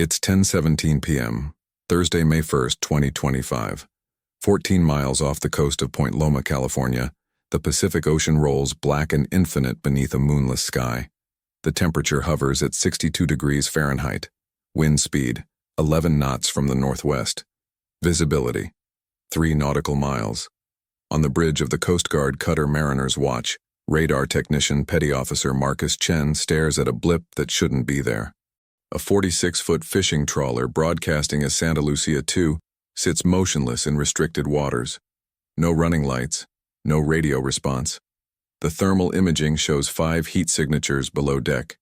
It's 10:17 p.m., Thursday, May 1st, 2025. 14 miles off the coast of Point Loma, California, the Pacific Ocean rolls black and infinite beneath a moonless sky. The temperature hovers at 62 degrees Fahrenheit. Wind speed, 11 knots from the northwest. Visibility, 3 nautical miles. On the bridge of the Coast Guard cutter Mariner's Watch, radar technician Petty Officer Marcus Chen stares at a blip that shouldn't be there. A 46-foot fishing trawler broadcasting as Santa Lucia II sits motionless in restricted waters. No running lights, no radio response. The thermal imaging shows 5 heat signatures below deck.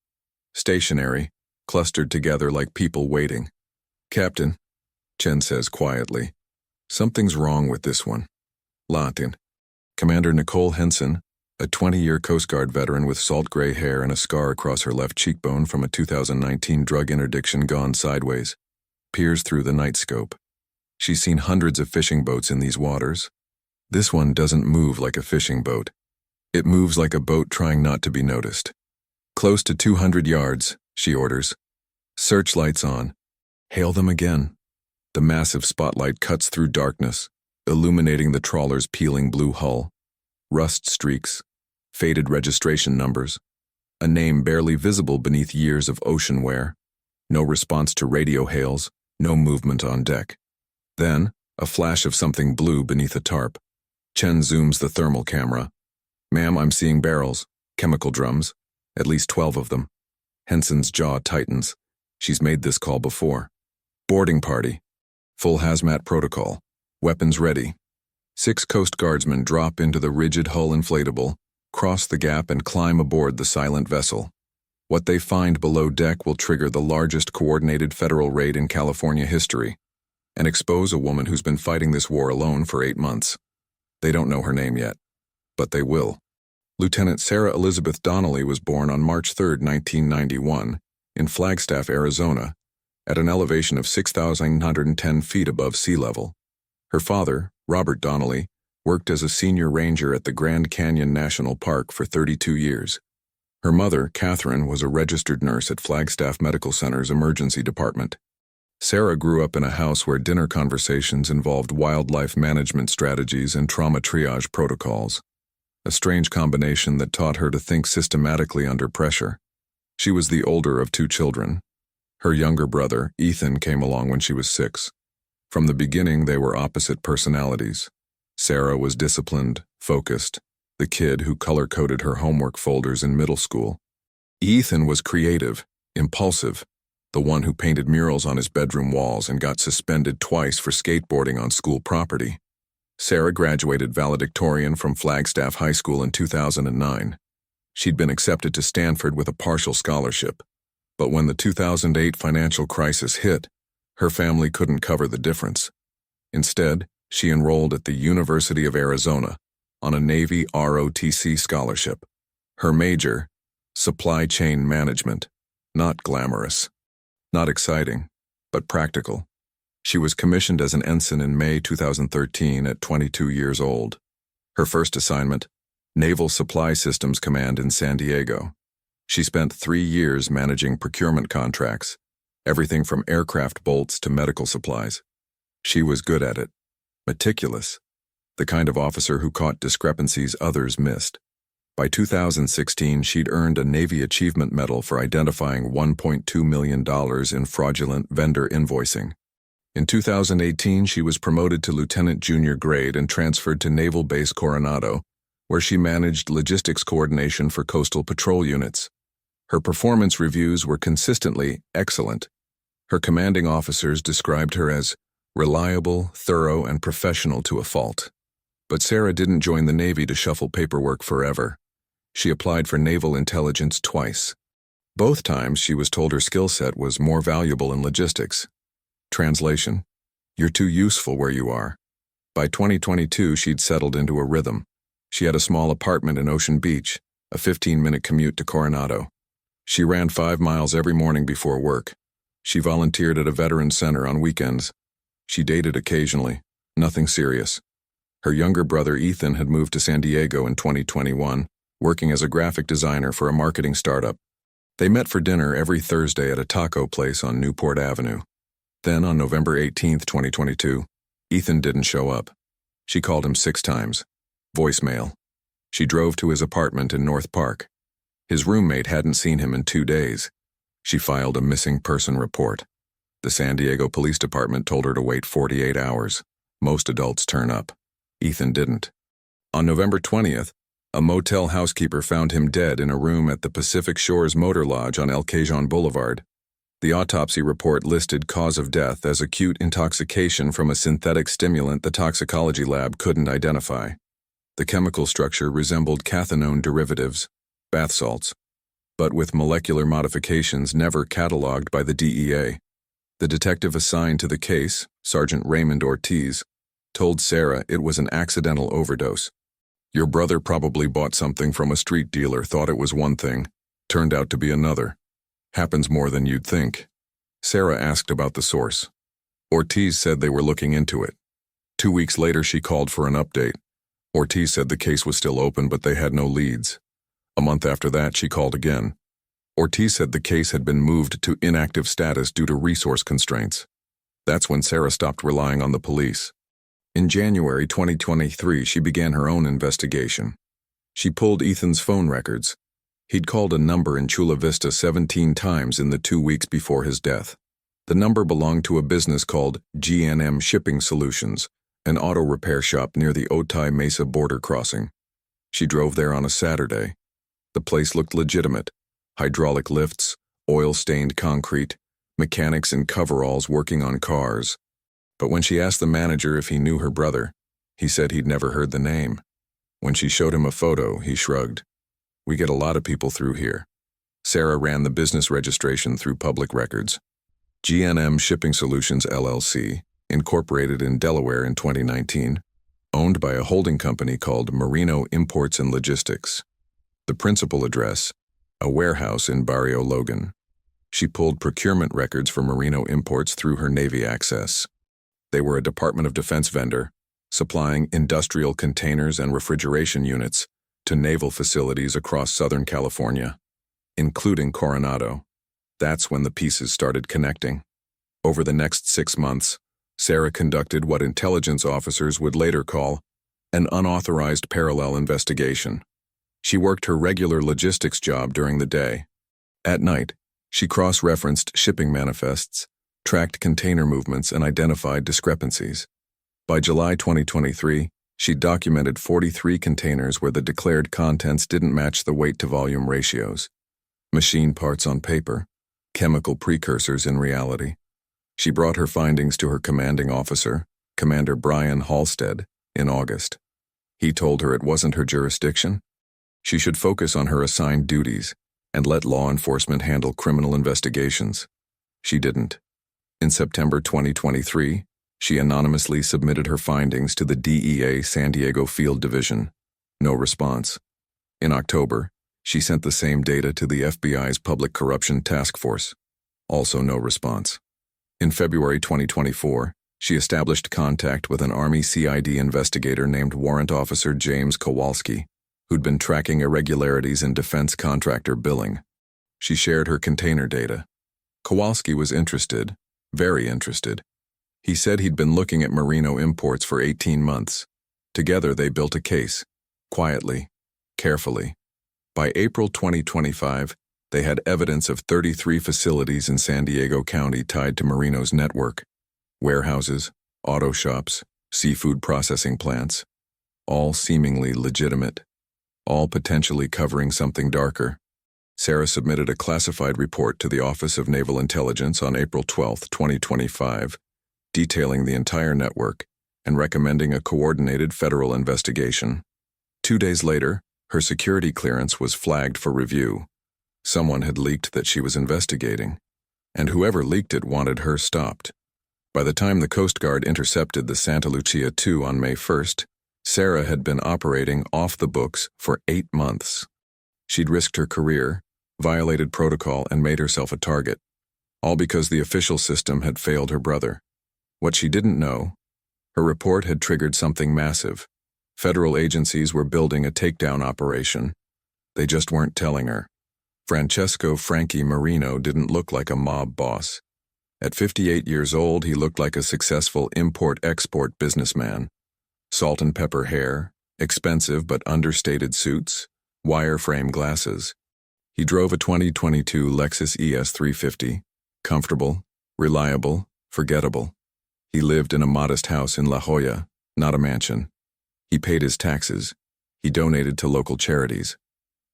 Stationary, clustered together like people waiting. "Captain," Chen says quietly, "something's wrong with this one." Latin. Commander Nicole Henson, a 20-year Coast Guard veteran with salt gray hair and a scar across her left cheekbone from a 2019 drug interdiction gone sideways, peers through the night scope. She's seen hundreds of fishing boats in these waters. This one doesn't move like a fishing boat. It moves like a boat trying not to be noticed. "Close to 200 yards, she orders. "Searchlights on. Hail them again." The massive spotlight cuts through darkness, illuminating the trawler's peeling blue hull. Rust streaks, faded registration numbers, a name barely visible beneath years of ocean wear. No response to radio hails, no movement on deck. Then, a flash of something blue beneath a tarp. Chen zooms the thermal camera. "Ma'am, I'm seeing barrels, chemical drums, at least 12 of them." Henson's jaw tightens. She's made this call before. "Boarding party. Full hazmat protocol. Weapons ready." 6 Coast Guardsmen drop into the rigid hull inflatable, cross the gap and climb aboard the silent vessel. What they find below deck will trigger the largest coordinated federal raid in California history, and expose a woman who's been fighting this war alone for 8 months. They don't know her name yet, but they will. Lieutenant Sarah Elizabeth Donnelly was born on March 3, 1991, in Flagstaff, Arizona, at an elevation of 6,910 feet above sea level. Her father, Robert Donnelly, worked as a senior ranger at the Grand Canyon National Park for 32 years. Her mother, Catherine, was a registered nurse at Flagstaff Medical Center's emergency department. Sarah grew up in a house where dinner conversations involved wildlife management strategies and trauma triage protocols, a strange combination that taught her to think systematically under pressure. She was the older of 2 children. Her younger brother, Ethan, came along when she was 6. From the beginning, they were opposite personalities. Sarah was disciplined, focused, the kid who color-coded her homework folders in middle school. Ethan was creative, impulsive, the one who painted murals on his bedroom walls and got suspended twice for skateboarding on school property. Sarah graduated valedictorian from Flagstaff High School in 2009. She'd been accepted to Stanford with a partial scholarship. But when the 2008 financial crisis hit, her family couldn't cover the difference. Instead, she enrolled at the University of Arizona on a Navy ROTC scholarship. Her major, supply chain management. Not glamorous. Not exciting, but practical. She was commissioned as an ensign in May 2013 at 22 years old. Her first assignment, Naval Supply Systems Command in San Diego. She spent 3 years managing procurement contracts, everything from aircraft bolts to medical supplies. She was good at it. Meticulous. The kind of officer who caught discrepancies others missed. By 2016, she'd earned a Navy Achievement Medal for identifying $1.2 million in fraudulent vendor invoicing. In 2018, she was promoted to lieutenant junior grade and transferred to Naval Base Coronado, where she managed logistics coordination for coastal patrol units. Her performance reviews were consistently excellent. Her commanding officers described her as reliable, thorough, and professional to a fault. But Sarah didn't join the Navy to shuffle paperwork forever. She applied for naval intelligence twice. Both times she was told her skill set was more valuable in logistics. Translation: "You're too useful where you are." By 2022, she'd settled into a rhythm. She had a small apartment in Ocean Beach, a 15-minute commute to Coronado. She ran 5 miles every morning before work. She volunteered at a veterans center on weekends. She dated occasionally, nothing serious. Her younger brother Ethan had moved to San Diego in 2021, working as a graphic designer for a marketing startup. They met for dinner every Thursday at a taco place on Newport Avenue. Then, on November 18, 2022, Ethan didn't show up. She called him 6 times. Voicemail. She drove to his apartment in North Park. His roommate hadn't seen him in 2 days. She filed a missing person report. The San Diego Police Department told her to wait 48 hours. Most adults turn up. Ethan didn't. On November 20th, a motel housekeeper found him dead in a room at the Pacific Shores Motor Lodge on El Cajon Boulevard. The autopsy report listed cause of death as acute intoxication from a synthetic stimulant the toxicology lab couldn't identify. The chemical structure resembled cathinone derivatives, bath salts, but with molecular modifications never cataloged by the DEA. The detective assigned to the case, Sergeant Raymond Ortiz, told Sarah it was an accidental overdose. Your brother probably bought something from a street dealer, thought it was one thing, turned out to be another. Happens more than you'd think. Sarah asked about the source. Ortiz said they were looking into it. 2 weeks later, she called for an update. Ortiz said the case was still open, but they had no leads. A month after that, she called again. Ortiz said the case had been moved to inactive status due to resource constraints. That's when Sarah stopped relying on the police. In January 2023, she began her own investigation. She pulled Ethan's phone records. He'd called a number in Chula Vista 17 times in the 2 weeks before his death. The number belonged to a business called GNM Shipping Solutions, an auto repair shop near the Otay Mesa border crossing. She drove there on a Saturday. The place looked legitimate. Hydraulic lifts, oil-stained concrete, mechanics in coveralls working on cars. But when she asked the manager if he knew her brother, he said he'd never heard the name. When she showed him a photo, he shrugged. We get a lot of people through here. Sarah ran the business registration through public records. GNM Shipping Solutions LLC, incorporated in Delaware in 2019, owned by a holding company called Marino Imports and Logistics. The principal address, a warehouse in Barrio Logan. She pulled procurement records for Marino Imports through her Navy access. They were a Department of Defense vendor, supplying industrial containers and refrigeration units to naval facilities across Southern California, including Coronado. That's when the pieces started connecting. Over the next 6 months, Sarah conducted what intelligence officers would later call an unauthorized parallel investigation. She worked her regular logistics job during the day. At night, she cross-referenced shipping manifests, tracked container movements, and identified discrepancies. By July 2023, she documented 43 containers where the declared contents didn't match the weight-to-volume ratios. Machine parts on paper, chemical precursors in reality. She brought her findings to her commanding officer, Commander Brian Halstead, in August. He told her it wasn't her jurisdiction. She should focus on her assigned duties and let law enforcement handle criminal investigations. She didn't. In September 2023, she anonymously submitted her findings to the DEA San Diego Field Division. No response. In October, she sent the same data to the FBI's Public Corruption Task Force. Also no response. In February 2024, she established contact with an Army CID investigator named Warrant Officer James Kowalski, who'd been tracking irregularities in defense contractor billing. She shared her container data. Kowalski was interested, very interested. He said he'd been looking at Marino Imports for 18 months. Together they built a case, quietly, carefully. By April 2025, they had evidence of 33 facilities in San Diego County tied to Marino's network. Warehouses, auto shops, seafood processing plants. All seemingly legitimate. All potentially covering something darker. Sarah submitted a classified report to the Office of Naval Intelligence on April 12, 2025, detailing the entire network and recommending a coordinated federal investigation. 2 days later, her security clearance was flagged for review. Someone had leaked that she was investigating, and whoever leaked it wanted her stopped. By the time the Coast Guard intercepted the Santa Lucia II on May 1st, Sarah had been operating off the books for 8 months. She'd risked her career, violated protocol, and made herself a target, all because the official system had failed her brother. What she didn't know, her report had triggered something massive. Federal agencies were building a takedown operation. They just weren't telling her. Francesco Frankie Marino didn't look like a mob boss. At 58 years old, he looked like a successful import-export businessman. Salt and pepper hair, expensive but understated suits, wire-frame glasses. He drove a 2022 Lexus ES 350, comfortable, reliable, forgettable. He lived in a modest house in La Jolla, not a mansion. He paid his taxes. He donated to local charities.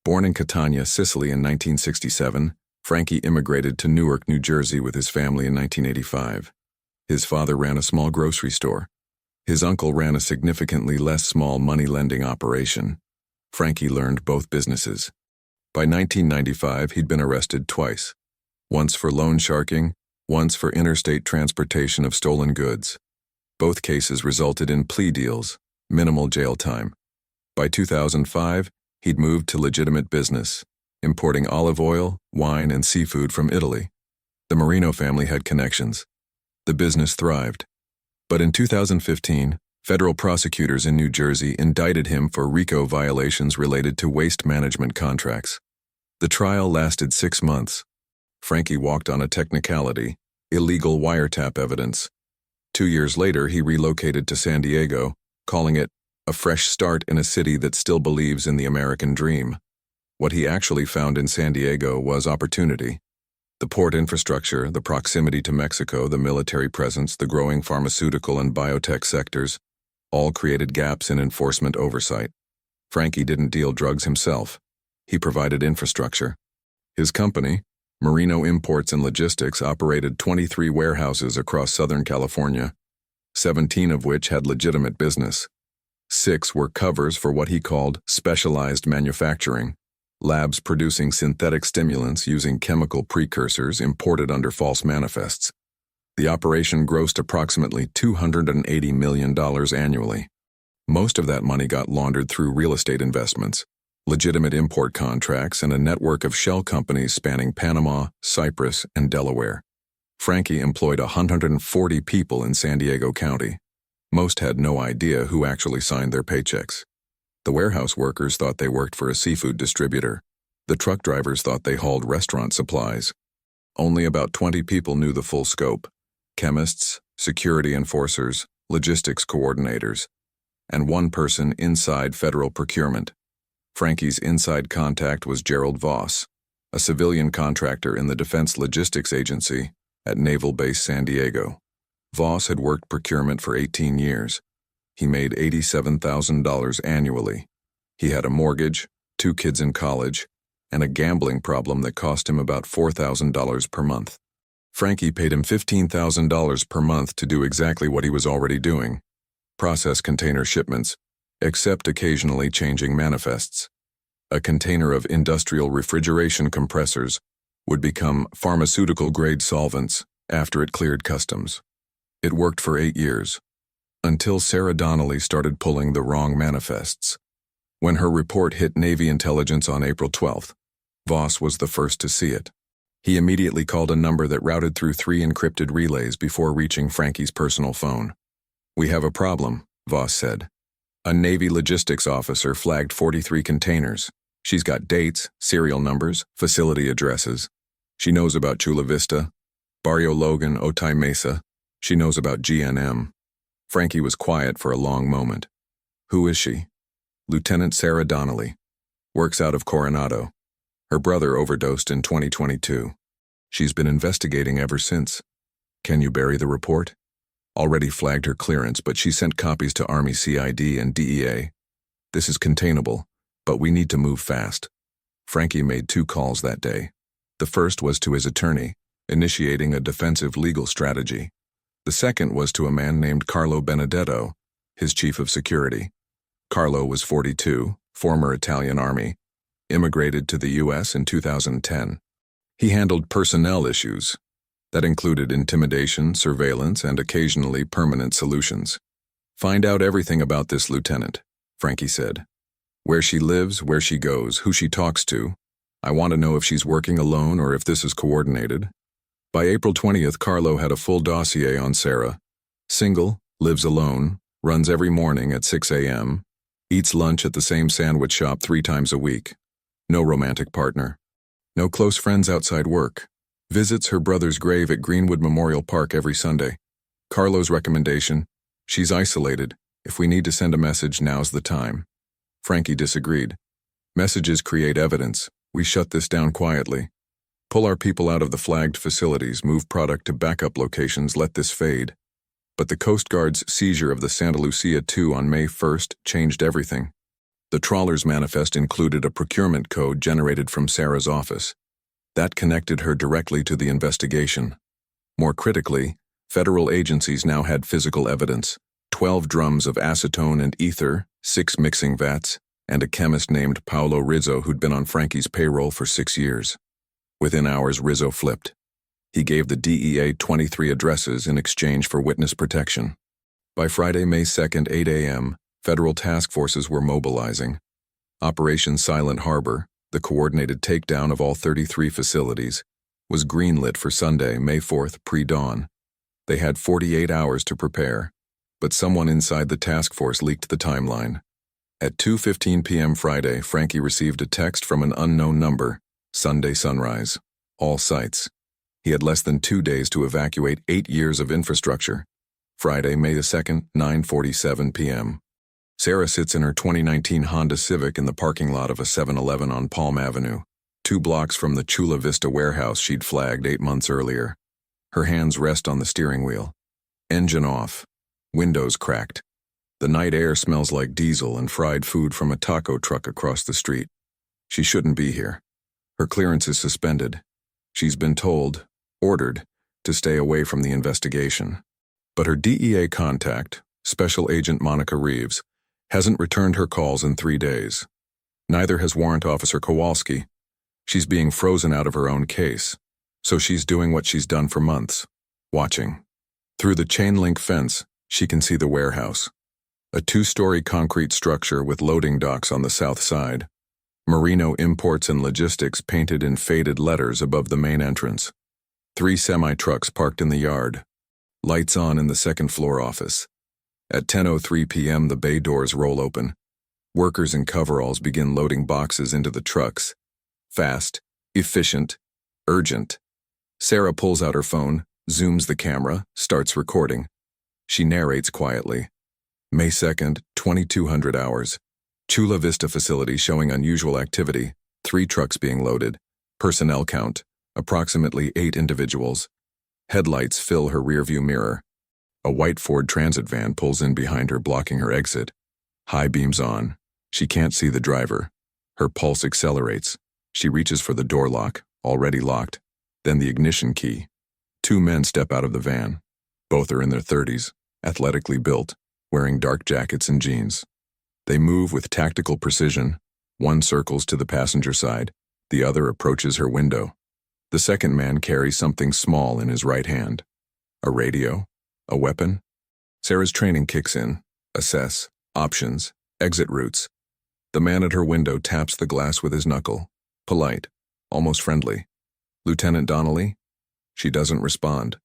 Born in Catania, Sicily in 1967, Frankie immigrated to Newark, New Jersey with his family in 1985. His father ran a small grocery store. His uncle ran a significantly less small money-lending operation. Frankie learned both businesses. By 1995, he'd been arrested twice. Once for loan sharking, once for interstate transportation of stolen goods. Both cases resulted in plea deals, minimal jail time. By 2005, he'd moved to legitimate business, importing olive oil, wine, and seafood from Italy. The Marino family had connections. The business thrived. But in 2015, federal prosecutors in New Jersey indicted him for RICO violations related to waste management contracts. The trial lasted 6 months. Frankie walked on a technicality, illegal wiretap evidence. 2 years later, he relocated to San Diego, calling it a fresh start in a city that still believes in the American dream. What he actually found in San Diego was opportunity. The port infrastructure, the proximity to Mexico, the military presence, the growing pharmaceutical and biotech sectors, all created gaps in enforcement oversight. Frankie didn't deal drugs himself. He provided infrastructure. His company, Marino Imports and Logistics, operated 23 warehouses across Southern California, 17 of which had legitimate business. 6 were covers for what he called specialized manufacturing, labs producing synthetic stimulants using chemical precursors imported under false manifests. The operation grossed approximately $280 million annually. Most of that money got laundered through real estate investments, legitimate import contracts, and a network of shell companies spanning Panama, Cyprus, and Delaware. Frankie employed 140 people in San Diego County. Most had no idea who actually signed their paychecks. The warehouse workers thought they worked for a seafood distributor. The truck drivers thought they hauled restaurant supplies. Only about 20 people knew the full scope: chemists, security enforcers, logistics coordinators, and one person inside federal procurement. Frankie's inside contact was Gerald Voss, a civilian contractor in the Defense Logistics Agency at Naval Base San Diego. Voss had worked procurement for 18 years. He made $87,000 annually. He had a mortgage, 2 kids in college, and a gambling problem that cost him about $4,000 per month. Frankie paid him $15,000 per month to do exactly what he was already doing: process container shipments, except occasionally changing manifests. A container of industrial refrigeration compressors would become pharmaceutical-grade solvents after it cleared customs. It worked for 8 years, until Sarah Donnelly started pulling the wrong manifests. When her report hit Navy intelligence on April 12th, Voss was the first to see it. He immediately called a number that routed through 3 encrypted relays before reaching Frankie's personal phone. "We have a problem," Voss said. "A Navy logistics officer flagged 43 containers. She's got dates, serial numbers, facility addresses. She knows about Chula Vista, Barrio Logan, Otay Mesa. She knows about GNM." Frankie was quiet for a long moment. "Who is she?" "Lieutenant Sarah Donnelly. Works out of Coronado. Her brother overdosed in 2022. She's been investigating ever since. Can you bury the report? Already flagged her clearance, but she sent copies to Army CID and DEA. This is containable, but we need to move fast." Frankie made 2 calls that day. The first was to his attorney, initiating a defensive legal strategy. The second was to a man named Carlo Benedetto, his chief of security. Carlo was 42, former Italian Army, immigrated to the U.S. in 2010. He handled personnel issues that included intimidation, surveillance, and occasionally permanent solutions. "Find out everything about this lieutenant," Frankie said. "Where she lives, where she goes, who she talks to. I want to know if she's working alone or if this is coordinated." By April 20th, Carlo had a full dossier on Sarah. Single, lives alone, runs every morning at 6 a.m., eats lunch at the same sandwich shop 3 times a week. No romantic partner. No close friends outside work. Visits her brother's grave at Greenwood Memorial Park every Sunday. Carlo's recommendation: she's isolated. If we need to send a message, now's the time. Frankie disagreed. Messages create evidence. We shut this down quietly. Pull our people out of the flagged facilities, move product to backup locations, let this fade. But the Coast Guard's seizure of the Santa Lucia II on May 1st changed everything. The trawler's manifest included a procurement code generated from Sarah's office. That connected her directly to the investigation. More critically, federal agencies now had physical evidence: 12 drums of acetone and ether, 6 mixing vats, and a chemist named Paolo Rizzo who'd been on Frankie's payroll for 6 years. Within hours, Rizzo flipped. He gave the DEA 23 addresses in exchange for witness protection. By Friday, May 2nd, 8 a.m., federal task forces were mobilizing. Operation Silent Harbor, the coordinated takedown of all 33 facilities, was greenlit for Sunday, May 4th, pre-dawn. They had 48 hours to prepare, but someone inside the task force leaked the timeline. At 2:15 p.m. Friday, Frankie received a text from an unknown number: Sunday sunrise. All sites. He had less than 2 days to evacuate 8 years of infrastructure. Friday, May 2nd, 9:47 p.m. Sarah sits in her 2019 Honda Civic in the parking lot of a 7-Eleven on Palm Avenue, 2 blocks from the Chula Vista warehouse she'd flagged 8 months earlier. Her hands rest on the steering wheel. Engine off. Windows cracked. The night air smells like diesel and fried food from a taco truck across the street. She shouldn't be here. Her clearance is suspended. She's been told, ordered, to stay away from the investigation. But her DEA contact, Special Agent Monica Reeves, hasn't returned her calls in 3 days. Neither has Warrant Officer Kowalski. She's being frozen out of her own case, so she's doing what she's done for months: watching. Through the chain-link fence, she can see the warehouse. A 2-story concrete structure with loading docks on the south side. Merino Imports and Logistics painted in faded letters above the main entrance. 3 semi-trucks parked in the yard. Lights on in the second-floor office. At 10:03 p.m., the bay doors roll open. Workers in coveralls begin loading boxes into the trucks. Fast, efficient, urgent. Sarah pulls out her phone, zooms the camera, starts recording. She narrates quietly. May 2nd, 2200 hours. Chula Vista facility showing unusual activity. 3 trucks being loaded. Personnel count: approximately 8 individuals. Headlights fill her rearview mirror. A white Ford Transit van pulls in behind her, blocking her exit. High beams on. She can't see the driver. Her pulse accelerates. She reaches for the door lock, already locked. Then the ignition key. 2 men step out of the van. Both are in their 30s, athletically built, wearing dark jackets and jeans. They move with tactical precision. One circles to the passenger side. The other approaches her window. The second man carries something small in his right hand. A radio? A weapon? Sarah's training kicks in. Assess, options, exit routes. The man at her window taps the glass with his knuckle. Polite, almost friendly. "Lieutenant Donnelly?" She doesn't respond.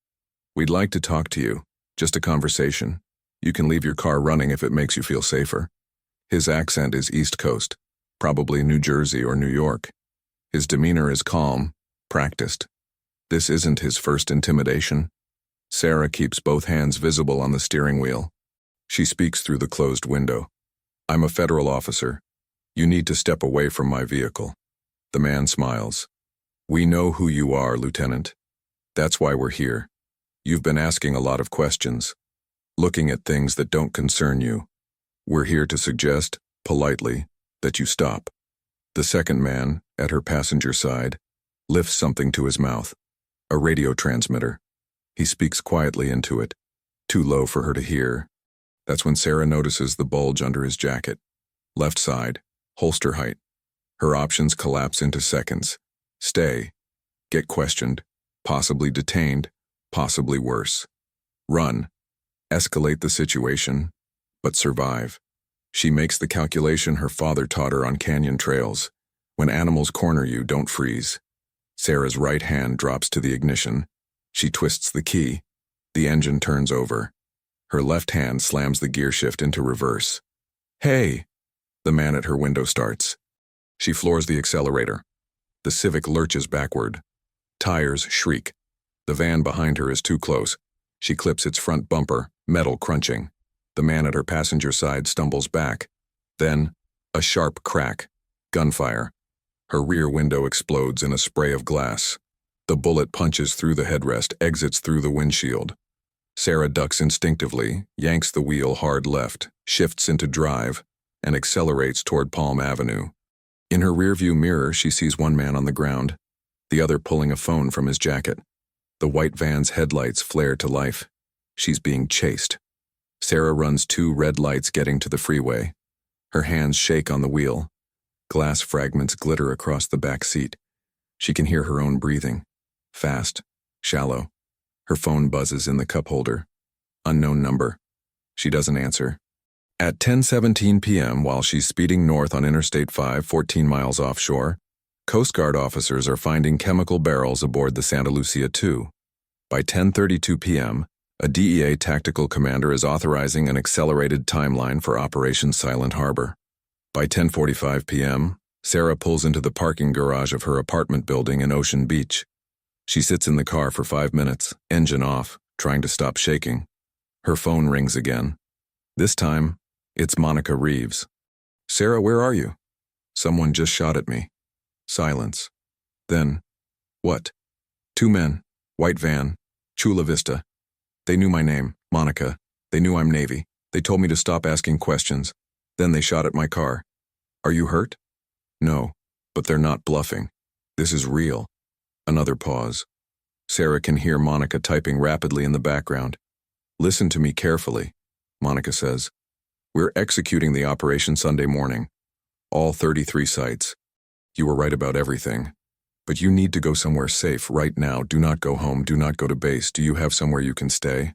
"We'd like to talk to you. Just a conversation. You can leave your car running if it makes you feel safer." His accent is East Coast, probably New Jersey or New York. His demeanor is calm, practiced. This isn't his first intimidation. Sarah keeps both hands visible on the steering wheel. She speaks through the closed window. "I'm a federal officer. You need to step away from my vehicle." The man smiles. "We know who you are, Lieutenant. That's why we're here. You've been asking a lot of questions, looking at things that don't concern you. We're here to suggest, politely, that you stop." The second man, at her passenger side, lifts something to his mouth. A radio transmitter. He speaks quietly into it, too low for her to hear. That's when Sarah notices the bulge under his jacket. Left side, holster height. Her options collapse into seconds. Stay. Get questioned. Possibly detained. Possibly worse. Run. Escalate the situation, but survive. She makes the calculation her father taught her on canyon trails. When animals corner you, don't freeze. Sarah's right hand drops to the ignition. She twists the key. The engine turns over. Her left hand slams the gear shift into reverse. "Hey!" The man at her window starts. She floors the accelerator. The Civic lurches backward. Tires shriek. The van behind her is too close. She clips its front bumper, metal crunching. The man at her passenger side stumbles back. Then, a sharp crack. Gunfire. Her rear window explodes in a spray of glass. The bullet punches through the headrest, exits through the windshield. Sarah ducks instinctively, yanks the wheel hard left, shifts into drive, and accelerates toward Palm Avenue. In her rearview mirror, she sees one man on the ground, the other pulling a phone from his jacket. The white van's headlights flare to life. She's being chased. Sarah runs 2 red lights getting to the freeway. Her hands shake on the wheel. Glass fragments glitter across the back seat. She can hear her own breathing. Fast, shallow. Her phone buzzes in the cup holder. Unknown number. She doesn't answer. At 10:17 p.m., while she's speeding north on Interstate 5, 14 miles offshore, Coast Guard officers are finding chemical barrels aboard the Santa Lucia II. By 10:32 p.m., a DEA tactical commander is authorizing an accelerated timeline for Operation Silent Harbor. By 10:45 p.m., Sarah pulls into the parking garage of her apartment building in Ocean Beach. She sits in the car for 5 minutes, engine off, trying to stop shaking. Her phone rings again. This time, it's Monica Reeves. "Sarah, where are you?" "Someone just shot at me." Silence. Then, "What?" "2 men, white van, Chula Vista. They knew my name, Monica. They knew I'm Navy. They told me to stop asking questions. Then they shot at my car." "Are you hurt?" "No, but they're not bluffing. This is real." Another pause. Sarah can hear Monica typing rapidly in the background. "Listen to me carefully," Monica says. "We're executing the operation Sunday morning. All 33 sites. You were right about everything. But you need to go somewhere safe right now. Do not go home. Do not go to base. Do you have somewhere you can stay?"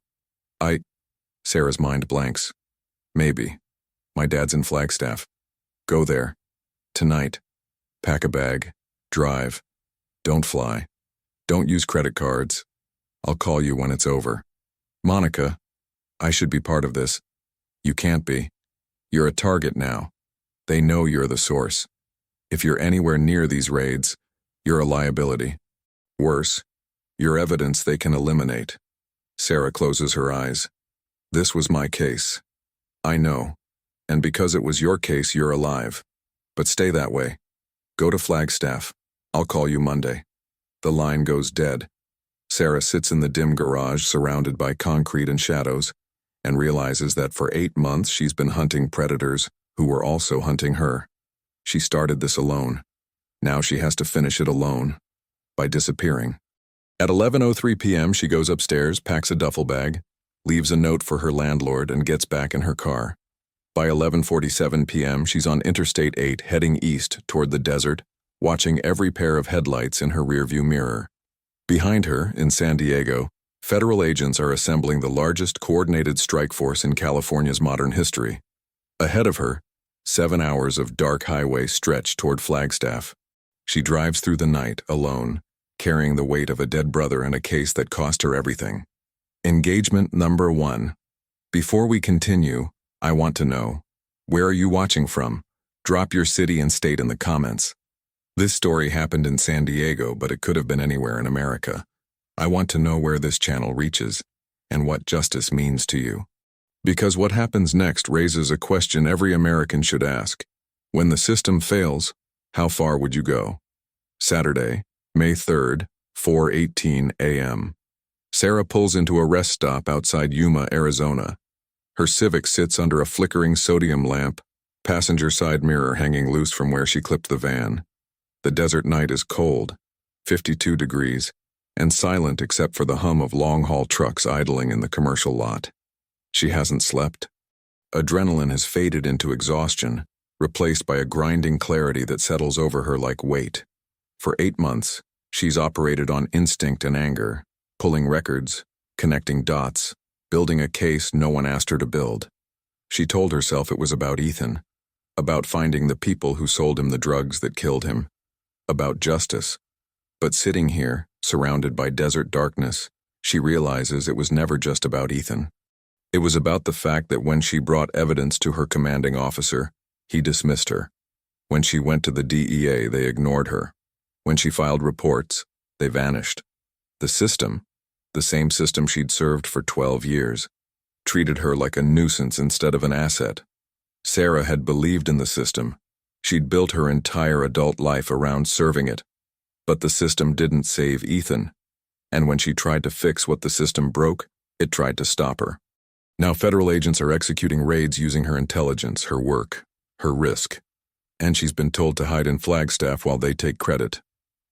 Sarah's mind blanks. "Maybe. My dad's in Flagstaff. Go there. Tonight. Pack a bag. Drive. Don't fly. Don't use credit cards. I'll call you when it's over." "Monica, I should be part of this." "You can't be. You're a target now. They know you're the source. If you're anywhere near these raids, you're a liability. Worse, you're evidence they can eliminate." Sarah closes her eyes. "This was my case. I know. And because it was your case, you're alive. But stay that way. Go to Flagstaff. I'll call you Monday." The line goes dead. Sarah sits in the dim garage surrounded by concrete and shadows and realizes that for 8 months she's been hunting predators who were also hunting her. She started this alone. Now she has to finish it alone, by disappearing. At 11:03 p.m. she goes upstairs, packs a duffel bag, leaves a note for her landlord, and gets back in her car. By 11:47 p.m. she's on Interstate 8 heading east toward the desert, watching every pair of headlights in her rearview mirror. Behind her, in San Diego, federal agents are assembling the largest coordinated strike force in California's modern history. Ahead of her, 7 hours of dark highway stretch toward Flagstaff. She drives through the night, alone, carrying the weight of a dead brother and a case that cost her everything. Engagement number 1. Before we continue, I want to know, where are you watching from? Drop your city and state in the comments. This story happened in San Diego, but it could have been anywhere in America. I want to know where this channel reaches, and what justice means to you. Because what happens next raises a question every American should ask. When the system fails, how far would you go? Saturday, May 3rd, 4:18 a.m. Sarah pulls into a rest stop outside Yuma, Arizona. Her Civic sits under a flickering sodium lamp, passenger side mirror hanging loose from where she clipped the van. The desert night is cold, 52 degrees, and silent except for the hum of long-haul trucks idling in the commercial lot. She hasn't slept. Adrenaline has faded into exhaustion, replaced by a grinding clarity that settles over her like weight. For 8 months, she's operated on instinct and anger, pulling records, connecting dots, building a case no one asked her to build. She told herself it was about Ethan, about finding the people who sold him the drugs that killed him, about justice. But sitting here, surrounded by desert darkness, she realizes it was never just about Ethan. It was about the fact that when she brought evidence to her commanding officer, he dismissed her. When she went to the DEA, they ignored her. When she filed reports, they vanished. The system, the same system she'd served for 12 years, treated her like a nuisance instead of an asset. Sarah had believed in the system. She'd built her entire adult life around serving it. But the system didn't save Ethan. And when she tried to fix what the system broke, it tried to stop her. Now federal agents are executing raids using her intelligence, her work, her risk. And she's been told to hide in Flagstaff while they take credit.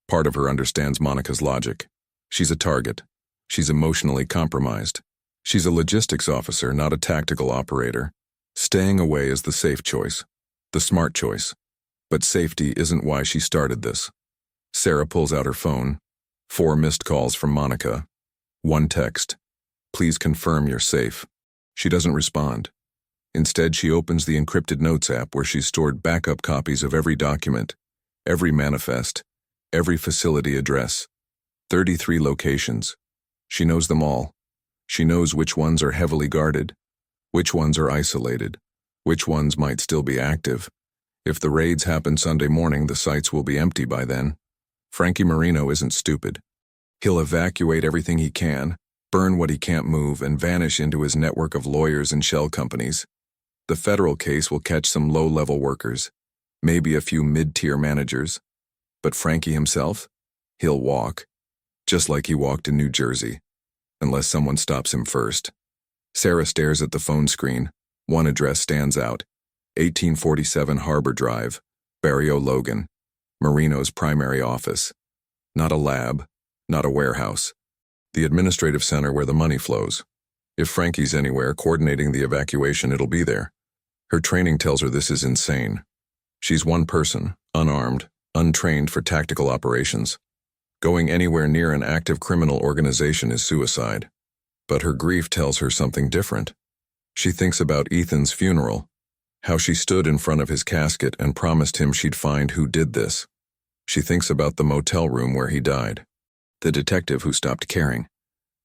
Part of her understands Monica's logic. She's a target. She's emotionally compromised. She's a logistics officer, not a tactical operator. Staying away is the safe choice, the smart choice. But safety isn't why she started this. Sarah pulls out her phone. 4 missed calls from Monica. 1 text. Please confirm you're safe. She doesn't respond. Instead, she opens the encrypted notes app where she's stored backup copies of every document, every manifest, every facility address, 33 locations. She knows them all. She knows which ones are heavily guarded, which ones are isolated, which ones might still be active. If the raids happen Sunday morning, the sites will be empty by then. Frankie Marino isn't stupid. He'll evacuate everything he can, burn what he can't move, and vanish into his network of lawyers and shell companies. The federal case will catch some low-level workers, maybe a few mid-tier managers. But Frankie himself? He'll walk, just like he walked in New Jersey, unless someone stops him first. Sarah stares at the phone screen. One address stands out. 1847 Harbor Drive, Barrio Logan, Marino's primary office. Not a lab, not a warehouse. The administrative center where the money flows. If Frankie's anywhere coordinating the evacuation, it'll be there. Her training tells her this is insane. She's one person, unarmed, untrained for tactical operations. Going anywhere near an active criminal organization is suicide. But her grief tells her something different. She thinks about Ethan's funeral, how she stood in front of his casket and promised him she'd find who did this. She thinks about the motel room where he died, the detective who stopped caring,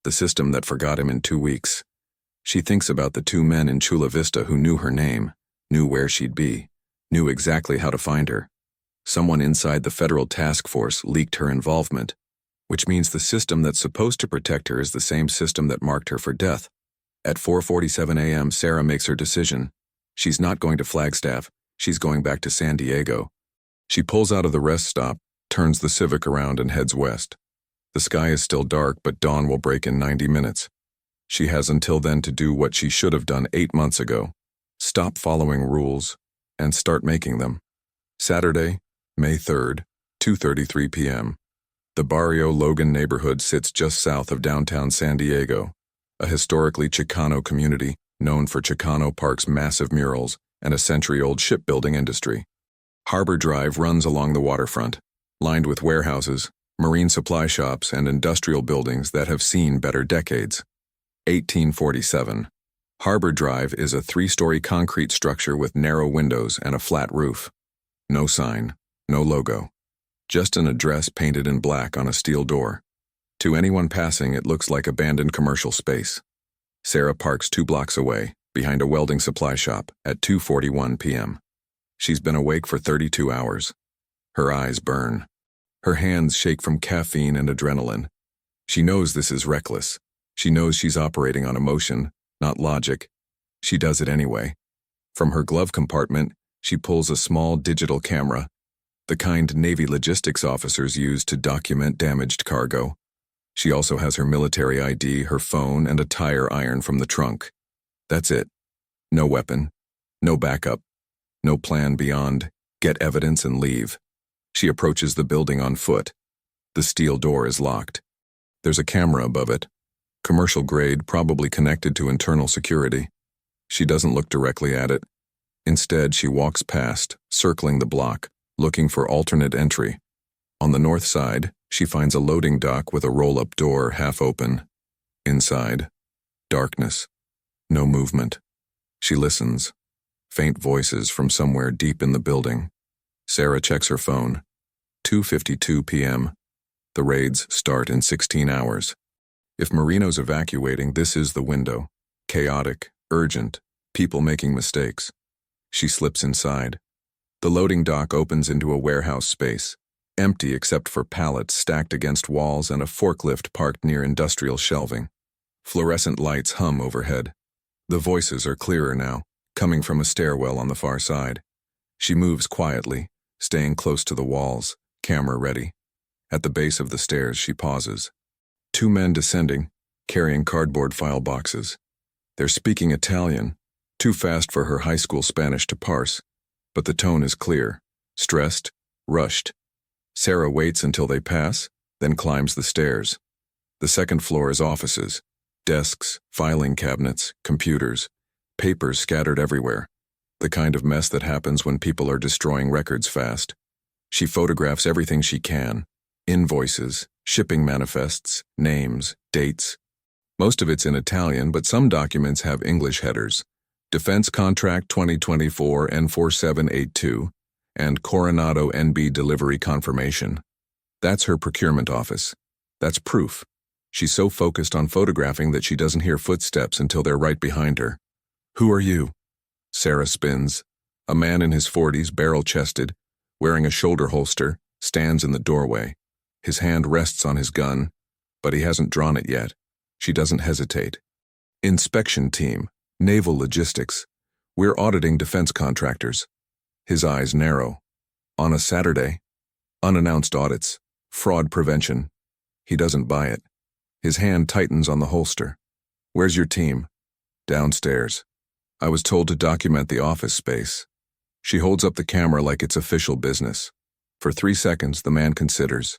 the system that forgot him in 2 weeks. She thinks about the 2 men in Chula Vista who knew her name, knew where she'd be, knew exactly how to find her. Someone inside the federal task force leaked her involvement, which means the system that's supposed to protect her is the same system that marked her for death. At 4:47 a.m., Sarah makes her decision. She's not going to Flagstaff, she's going back to San Diego. She pulls out of the rest stop, turns the Civic around and heads west. The sky is still dark, but dawn will break in 90 minutes. She has until then to do what she should have done 8 months ago. Stop following rules and start making them. Saturday, May 3rd, 2:33 p.m. The Barrio Logan neighborhood sits just south of downtown San Diego, a historically Chicano community known for Chicano Park's massive murals and a century-old shipbuilding industry. Harbor Drive runs along the waterfront, lined with warehouses, marine supply shops, and industrial buildings that have seen better decades. 1847. Harbor Drive is a 3-story concrete structure with narrow windows and a flat roof. No sign, no logo. Just an address painted in black on a steel door. To anyone passing, it looks like abandoned commercial space. Sarah parks 2 blocks away, behind a welding supply shop, at 2:41 p.m. She's been awake for 32 hours. Her eyes burn. Her hands shake from caffeine and adrenaline. She knows this is reckless. She knows she's operating on emotion, not logic. She does it anyway. From her glove compartment, she pulls a small digital camera, the kind Navy logistics officers use to document damaged cargo. She also has her military ID, her phone, and a tire iron from the trunk. That's it. No weapon, no backup, no plan beyond get evidence and leave. She approaches the building on foot. The steel door is locked. There's a camera above it, commercial grade, probably connected to internal security. She doesn't look directly at it. Instead, she walks past, circling the block, looking for alternate entry. On the north side, she finds a loading dock with a roll-up door half open. Inside, darkness. No movement. She listens. Faint voices from somewhere deep in the building. Sarah checks her phone. 2:52 p.m. The raids start in 16 hours. If Marino's evacuating, this is the window. Chaotic, urgent, people making mistakes. She slips inside. The loading dock opens into a warehouse space. empty except for pallets stacked against walls and a forklift parked near industrial shelving. Fluorescent lights hum overhead. The voices are clearer now, coming from a stairwell on the far side. She moves quietly, staying close to the walls, camera ready. At the base of the stairs, she pauses. Two men descending, carrying cardboard file boxes. They're speaking Italian, too fast for her high school Spanish to parse, but the tone is clear, stressed, rushed. Sarah waits until they pass, then climbs the stairs. The second floor is offices, desks, filing cabinets, computers, papers scattered everywhere, the kind of mess that happens when people are destroying records fast. She photographs everything she can, invoices, shipping manifests, names, dates. Most of it's in Italian, but some documents have English headers. Defense Contract 2024 N4782 and Coronado NB Delivery Confirmation. That's her procurement office. That's proof. She's so focused on photographing that she doesn't hear footsteps until they're right behind her. Who are you? Sarah spins. A man in his 40s, barrel-chested, wearing a shoulder holster, stands in the doorway. His hand rests on his gun, but he hasn't drawn it yet. She doesn't hesitate. Inspection team, naval logistics. We're auditing defense contractors. His eyes narrow. On a Saturday, unannounced audits, fraud prevention. He doesn't buy it. His hand tightens on the holster. Where's your team? Downstairs. I was told to document the office space. She holds up the camera like it's official business. For 3 seconds, the man considers.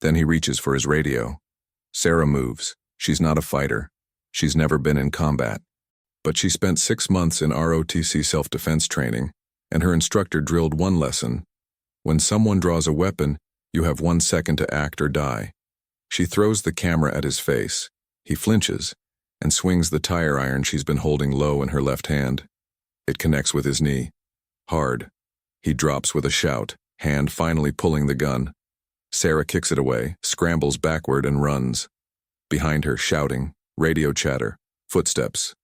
Then he reaches for his radio. Sarah moves. She's not a fighter. She's never been in combat. But she spent 6 months in ROTC self-defense training, and her instructor drilled one lesson. When someone draws a weapon, you have 1 second to act or die. She throws the camera at his face. He flinches and swings the tire iron she's been holding low in her left hand. It connects with his knee. Hard. He drops with a shout, hand finally pulling the gun. Sarah kicks it away, scrambles backward and runs. Behind her, shouting, radio chatter, footsteps.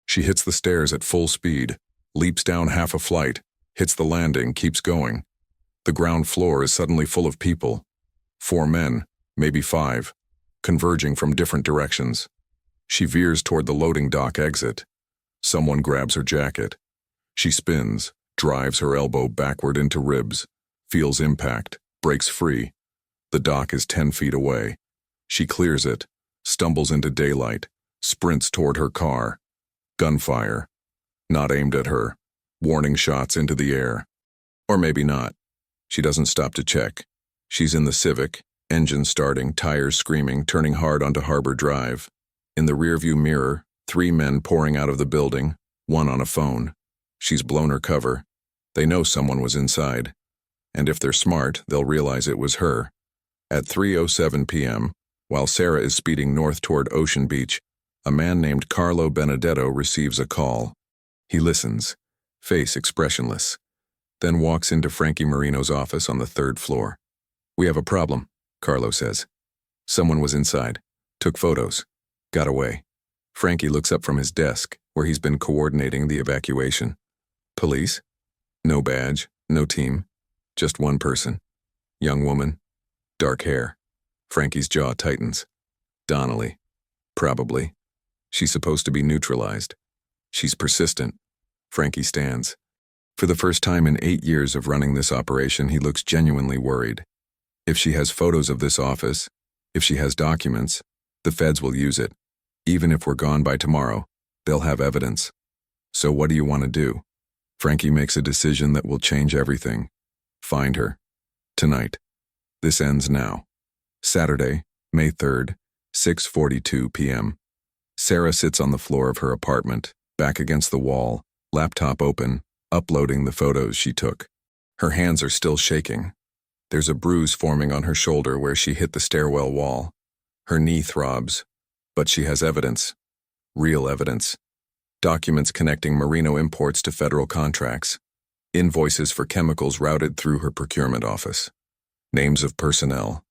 She hits the stairs at full speed, leaps down half a flight, hits the landing, keeps going. The ground floor is suddenly full of people. 4 men, maybe 5, converging from different directions. She veers toward the loading dock exit. Someone grabs her jacket. She spins, drives her elbow backward into ribs, feels impact, breaks free. The dock is 10 feet away. She clears it, stumbles into daylight, sprints toward her car. Gunfire. Not aimed at her. Warning shots into the air. Or maybe not. She doesn't stop to check. She's in the Civic, engine starting, tires screaming, turning hard onto Harbor Drive. In the rearview mirror, 3 men pouring out of the building, 1 on a phone. She's blown her cover. They know someone was inside. And if they're smart, they'll realize it was her. At 3:07 p.m., while Sarah is speeding north toward Ocean Beach, a man named Carlo Benedetto receives a call. He listens, face expressionless, then walks into Frankie Marino's office on the 3rd floor. "We have a problem," Carlo says. "Someone was inside, took photos, got away." Frankie looks up from his desk, where he's been coordinating the evacuation. "Police?" "No badge, no team, just 1 person. Young woman, dark hair." Frankie's jaw tightens. "Donnelly. Probably. She's supposed to be neutralized. She's persistent." Frankie stands. For the first time in 8 years of running this operation, he looks genuinely worried. If she has photos of this office, if she has documents, the feds will use it. Even if we're gone by tomorrow, they'll have evidence. "So what do you want to do?" Frankie makes a decision that will change everything. Find her. Tonight. This ends now. Saturday, May 3rd, 6:42 p.m. Sarah sits on the floor of her apartment, back against the wall, laptop open, uploading the photos she took. Her hands are still shaking. There's a bruise forming on her shoulder where she hit the stairwell wall. Her knee throbs, but she has evidence. Real evidence. Documents connecting Marino imports to federal contracts. Invoices for chemicals routed through her procurement office. Names of personnel.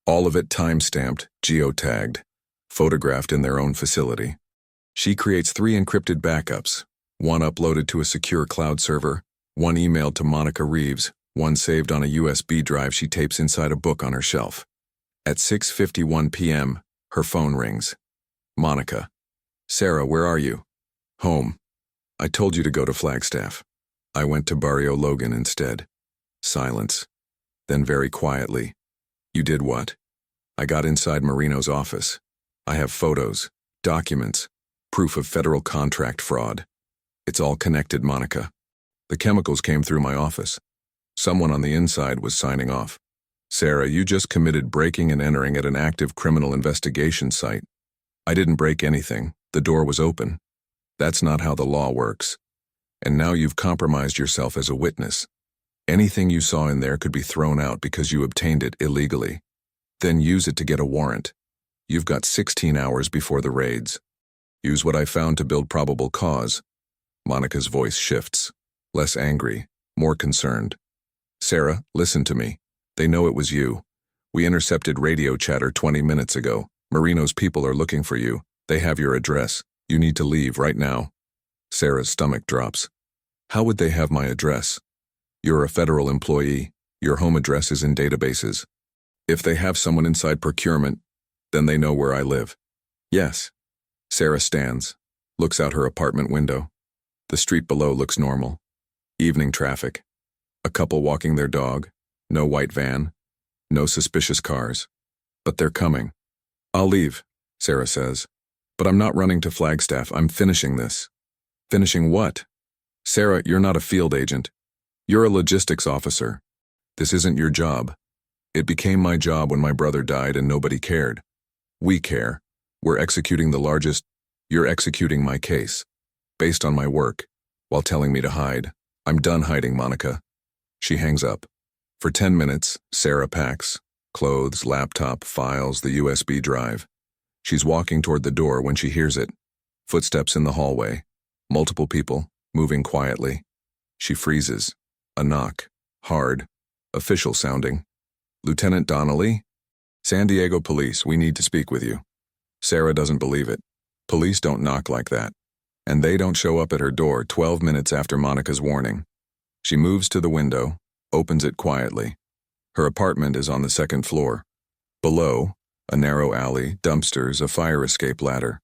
All of it time-stamped, geotagged, photographed in their own facility. She creates 3 encrypted backups, 1 uploaded to a secure cloud server, 1 emailed to Monica Reeves, one saved on a USB drive she tapes inside a book on her shelf. At 6:51 p.m., her phone rings. Monica. Sarah, where are you? Home. I told you to go to Flagstaff. I went to Barrio Logan instead. Silence. Then very quietly. You did what? I got inside Marino's office. I have photos, documents, proof of federal contract fraud. It's all connected, Monica. The chemicals came through my office. Someone on the inside was signing off. Sarah, you just committed breaking and entering at an active criminal investigation site. I didn't break anything. The door was open. That's not how the law works. And now you've compromised yourself as a witness. Anything you saw in there could be thrown out because you obtained it illegally. Then use it to get a warrant. You've got 16 hours before the raids. Use what I found to build probable cause. Monica's voice shifts. Less angry, more concerned. Sarah, listen to me. They know it was you. We intercepted radio chatter 20 minutes ago. Marino's people are looking for you. They have your address. You need to leave right now. Sarah's stomach drops. How would they have my address? You're a federal employee. Your home address is in databases. If they have someone inside procurement, then they know where I live. Yes. Sarah stands, looks out her apartment window. The street below looks normal. Evening traffic. A couple walking their dog. No white van. No suspicious cars. But they're coming. I'll leave, Sarah says. But I'm not running to Flagstaff. I'm finishing this. Finishing what? Sarah, you're not a field agent. You're a logistics officer. This isn't your job. It became my job when my brother died and nobody cared. We care. We're executing the largest. You're executing my case. Based on my work, while telling me to hide. I'm done hiding, Monica. She hangs up. For 10 minutes, Sarah packs. Clothes, laptop, files, the USB drive. She's walking toward the door when she hears it. Footsteps in the hallway. Multiple people, moving quietly. She freezes. A knock. Hard. Official sounding. Lieutenant Donnelly? San Diego Police, we need to speak with you. Sarah doesn't believe it. Police don't knock like that. And they don't show up at her door 12 minutes after Monica's warning. She moves to the window, opens it quietly. Her apartment is on the second floor. Below, a narrow alley, dumpsters, a fire escape ladder.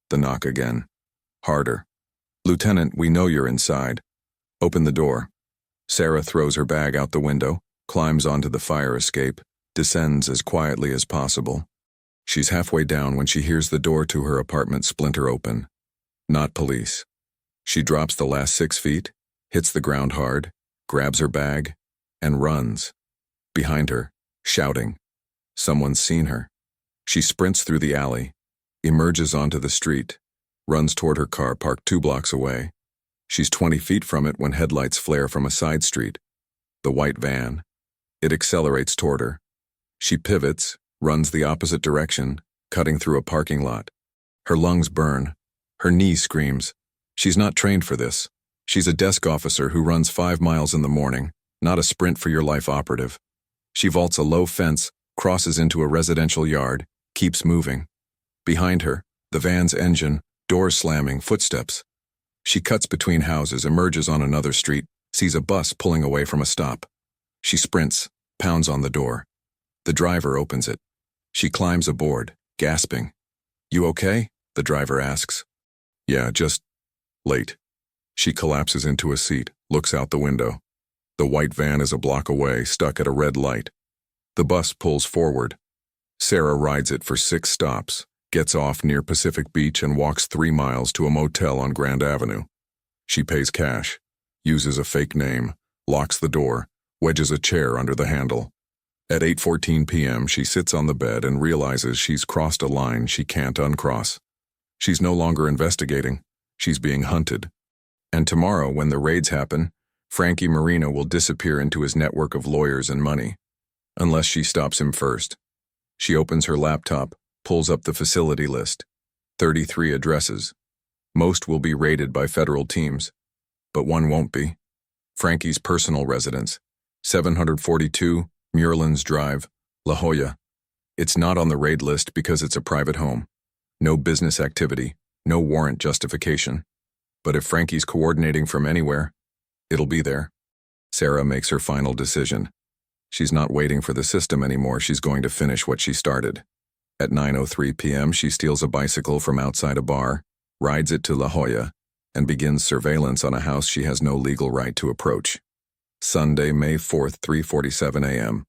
The knock again. Harder. Lieutenant, we know you're inside. Open the door. Sarah throws her bag out the window, climbs onto the fire escape, descends as quietly as possible. She's halfway down when she hears the door to her apartment splinter open. Not police. She drops the last 6 feet, hits the ground hard, grabs her bag, and runs. Behind her, shouting. Someone's seen her. She sprints through the alley, emerges onto the street, runs toward her car parked 2 blocks away. She's 20 feet from it when headlights flare from a side street. The white van. It accelerates toward her. She pivots, runs the opposite direction, cutting through a parking lot. Her lungs burn. Her knee screams. She's not trained for this. She's a desk officer who runs 5 miles in the morning, not a sprint-for-your-life operative. She vaults a low fence, crosses into a residential yard, keeps moving. Behind her, the van's engine, doors slamming, footsteps. She cuts between houses, emerges on another street, sees a bus pulling away from a stop. She sprints, pounds on the door. The driver opens it. She climbs aboard, gasping. You okay? The driver asks. Yeah, just late. She collapses into a seat, looks out the window. The white van is a block away, stuck at a red light. The bus pulls forward. Sarah rides it for 6 stops, gets off near Pacific Beach and walks 3 miles to a motel on Grand Avenue. She pays cash, uses a fake name, locks the door, wedges a chair under the handle. At 8:14 p.m., she sits on the bed and realizes she's crossed a line she can't uncross. She's no longer investigating. She's being hunted. And tomorrow, when the raids happen, Frankie Marino will disappear into his network of lawyers and money. Unless she stops him first. She opens her laptop, pulls up the facility list. 33 addresses. Most will be raided by federal teams. But one won't be. Frankie's personal residence. 742 Muirlands Drive, La Jolla. It's not on the raid list because it's a private home. No business activity, no warrant justification. But if Frankie's coordinating from anywhere, it'll be there. Sarah makes her final decision. She's not waiting for the system anymore, she's going to finish what she started. At 9:03 p.m., she steals a bicycle from outside a bar, rides it to La Jolla, and begins surveillance on a house she has no legal right to approach. Sunday, May 4th, 3:47 a.m.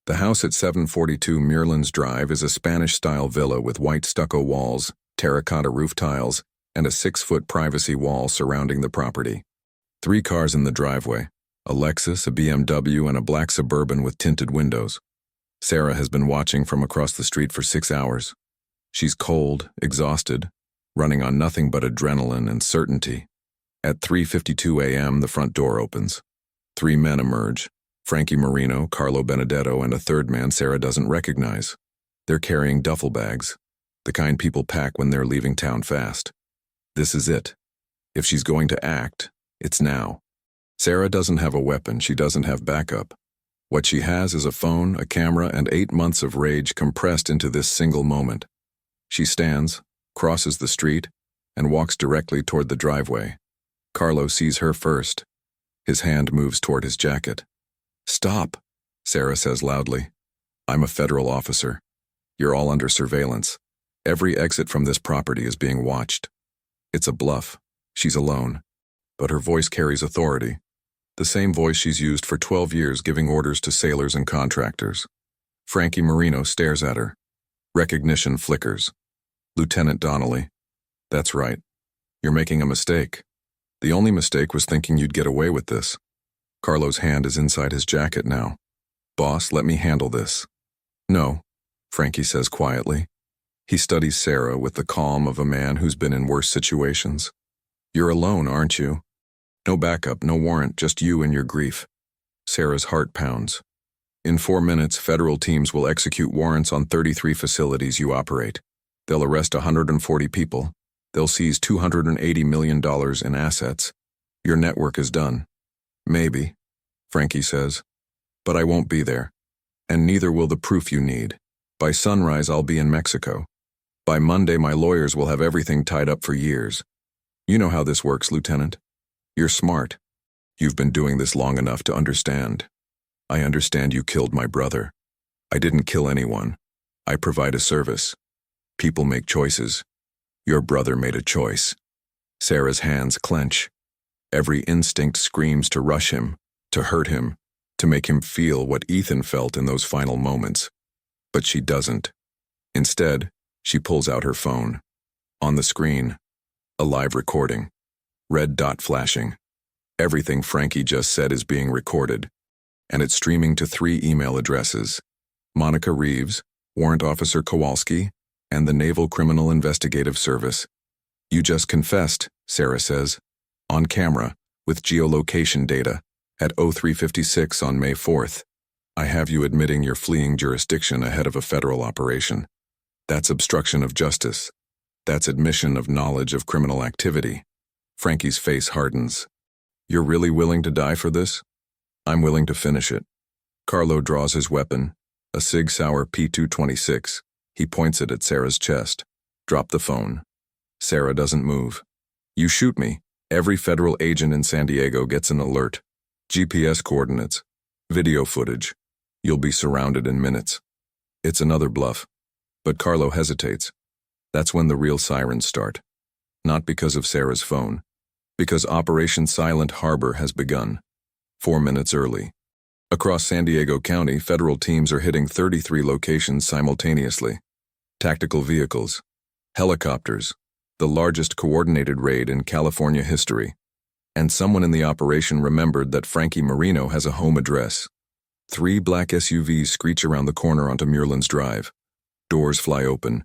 The house at 742 Muirlands Drive is a Spanish-style villa with white stucco walls, terracotta roof tiles, and a 6-foot privacy wall surrounding the property. 3 cars in the driveway, a Lexus, a BMW, and a black Suburban with tinted windows. Sarah has been watching from across the street for 6 hours. She's cold, exhausted, running on nothing but adrenaline and certainty. At 3:52 a.m., the front door opens. 3 men emerge, Frankie Marino, Carlo Benedetto, and a third man Sarah doesn't recognize. They're carrying duffel bags, the kind people pack when they're leaving town fast. This is it. If she's going to act, it's now. Sarah doesn't have a weapon, she doesn't have backup. What she has is a phone, a camera, and 8 months of rage compressed into this single moment. She stands, crosses the street, and walks directly toward the driveway. Carlo sees her first. His hand moves toward his jacket. "Stop," Sarah says loudly. "I'm a federal officer. You're all under surveillance. Every exit from this property is being watched." It's a bluff. She's alone. But her voice carries authority. The same voice she's used for 12 years giving orders to sailors and contractors. Frankie Marino stares at her. Recognition flickers. "Lieutenant Donnelly." "That's right. You're making a mistake. The only mistake was thinking you'd get away with this." Carlo's hand is inside his jacket now. "Boss, let me handle this." "No," Frankie says quietly. He studies Sarah with the calm of a man who's been in worse situations. "You're alone, aren't you? No backup, no warrant, just you and your grief." Sarah's heart pounds. "In 4 minutes, federal teams will execute warrants on 33 facilities you operate. They'll arrest 140 people. They'll seize $280 million in assets. Your network is done." "Maybe," Frankie says. "But I won't be there. And neither will the proof you need. By sunrise, I'll be in Mexico. By Monday, my lawyers will have everything tied up for years. You know how this works, Lieutenant. You're smart. You've been doing this long enough to understand. I understand you killed my brother. I didn't kill anyone. I provide a service. People make choices. Your brother made a choice." Sarah's hands clench. Every instinct screams to rush him, to hurt him, to make him feel what Ethan felt in those final moments. But she doesn't. Instead, she pulls out her phone. On the screen, a live recording. Red dot flashing. Everything Frankie just said is being recorded, and it's streaming to 3 email addresses: Monica Reeves, Warrant Officer Kowalski, and the Naval Criminal Investigative Service. "You just confessed," Sarah says, "on camera, with geolocation data, at 03:56 on May 4th. I have you admitting you're fleeing jurisdiction ahead of a federal operation. That's obstruction of justice. That's admission of knowledge of criminal activity." Frankie's face hardens. "You're really willing to die for this?" "I'm willing to finish it." Carlo draws his weapon, a Sig Sauer P226. He points it at Sarah's chest. "Drop the phone." Sarah doesn't move. "You shoot me. Every federal agent in San Diego gets an alert. GPS coordinates. Video footage. You'll be surrounded in minutes." It's another bluff. But Carlo hesitates. That's when the real sirens start. Not because of Sarah's phone. Because Operation Silent Harbor has begun. 4 minutes early. Across San Diego County, federal teams are hitting 33 locations simultaneously. Tactical vehicles. Helicopters. The largest coordinated raid in California history. And someone in the operation remembered that Frankie Marino has a home address. 3 black SUVs screech around the corner onto Muirlands Drive. Doors fly open.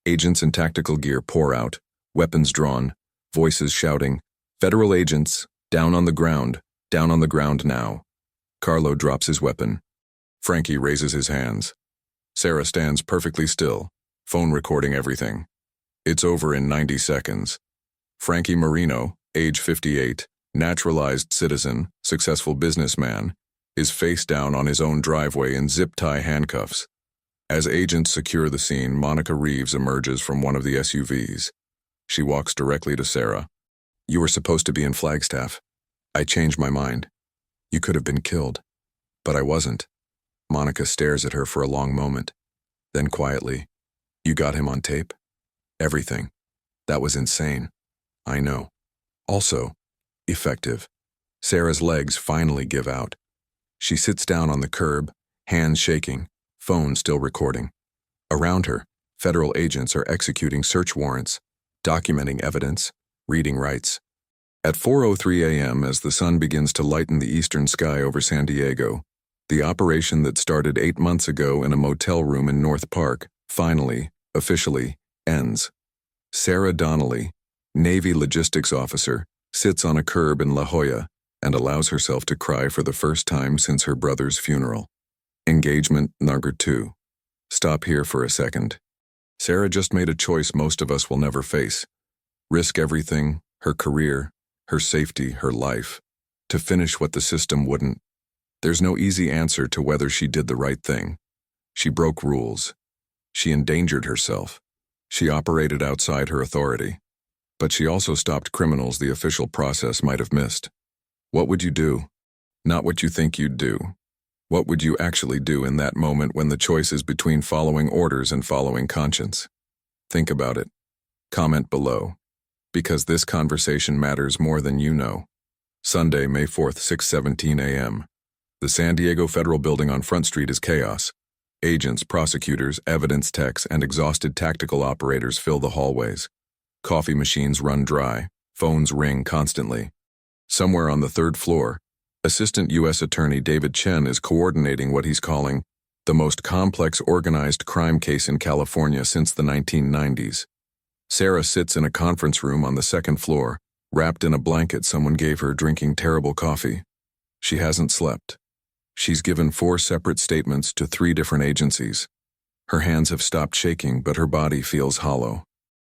Agents in tactical gear pour out, weapons drawn, voices shouting, "Federal agents, down on the ground now." Carlo drops his weapon. Frankie raises his hands. Sarah stands perfectly still, phone recording everything. It's over in 90 seconds. Frankie Marino, age 58, naturalized citizen, successful businessman, is face down on his own driveway in zip-tie handcuffs. As agents secure the scene, Monica Reeves emerges from one of the SUVs. She walks directly to Sarah. "You were supposed to be in Flagstaff. I changed my mind. You could have been killed. But I wasn't. Monica stares at her for a long moment. Then quietly, you got him on tape? Everything. That was insane. I know. Also, effective. Sarah's legs finally give out. She sits down on the curb, hands shaking, phone still recording. Around her, federal agents are executing search warrants, documenting evidence, reading rights. At 4:03 a.m., as the sun begins to lighten the eastern sky over San Diego, the operation that started 8 months ago in a motel room in North Park finally, officially, ends. Sarah Donnelly, Navy logistics officer, sits on a curb in La Jolla and allows herself to cry for the first time since her brother's funeral. Engagement number 2. Stop here for a second. Sarah just made a choice most of us will never face. Risk everything, her career, her safety, her life, to finish what the system wouldn't. There's no easy answer to whether she did the right thing. She broke rules. She endangered herself. She operated outside her authority. But she also stopped criminals the official process might have missed. What would you do? Not what you think you'd do. What would you actually do in that moment when the choice is between following orders and following conscience? Think about it. Comment below. Because this conversation matters more than you know. Sunday, May 4th, 6:17 a.m. The San Diego Federal Building on Front Street is chaos. Agents, prosecutors, evidence techs, and exhausted tactical operators fill the hallways. Coffee machines run dry. Phones ring constantly. Somewhere on the 3rd floor, Assistant U.S. Attorney David Chen is coordinating what he's calling the most complex organized crime case in California since the 1990s. Sarah sits in a conference room on the 2nd floor, wrapped in a blanket someone gave her, drinking terrible coffee. She hasn't slept. She's given 4 separate statements to 3 different agencies. Her hands have stopped shaking, but her body feels hollow.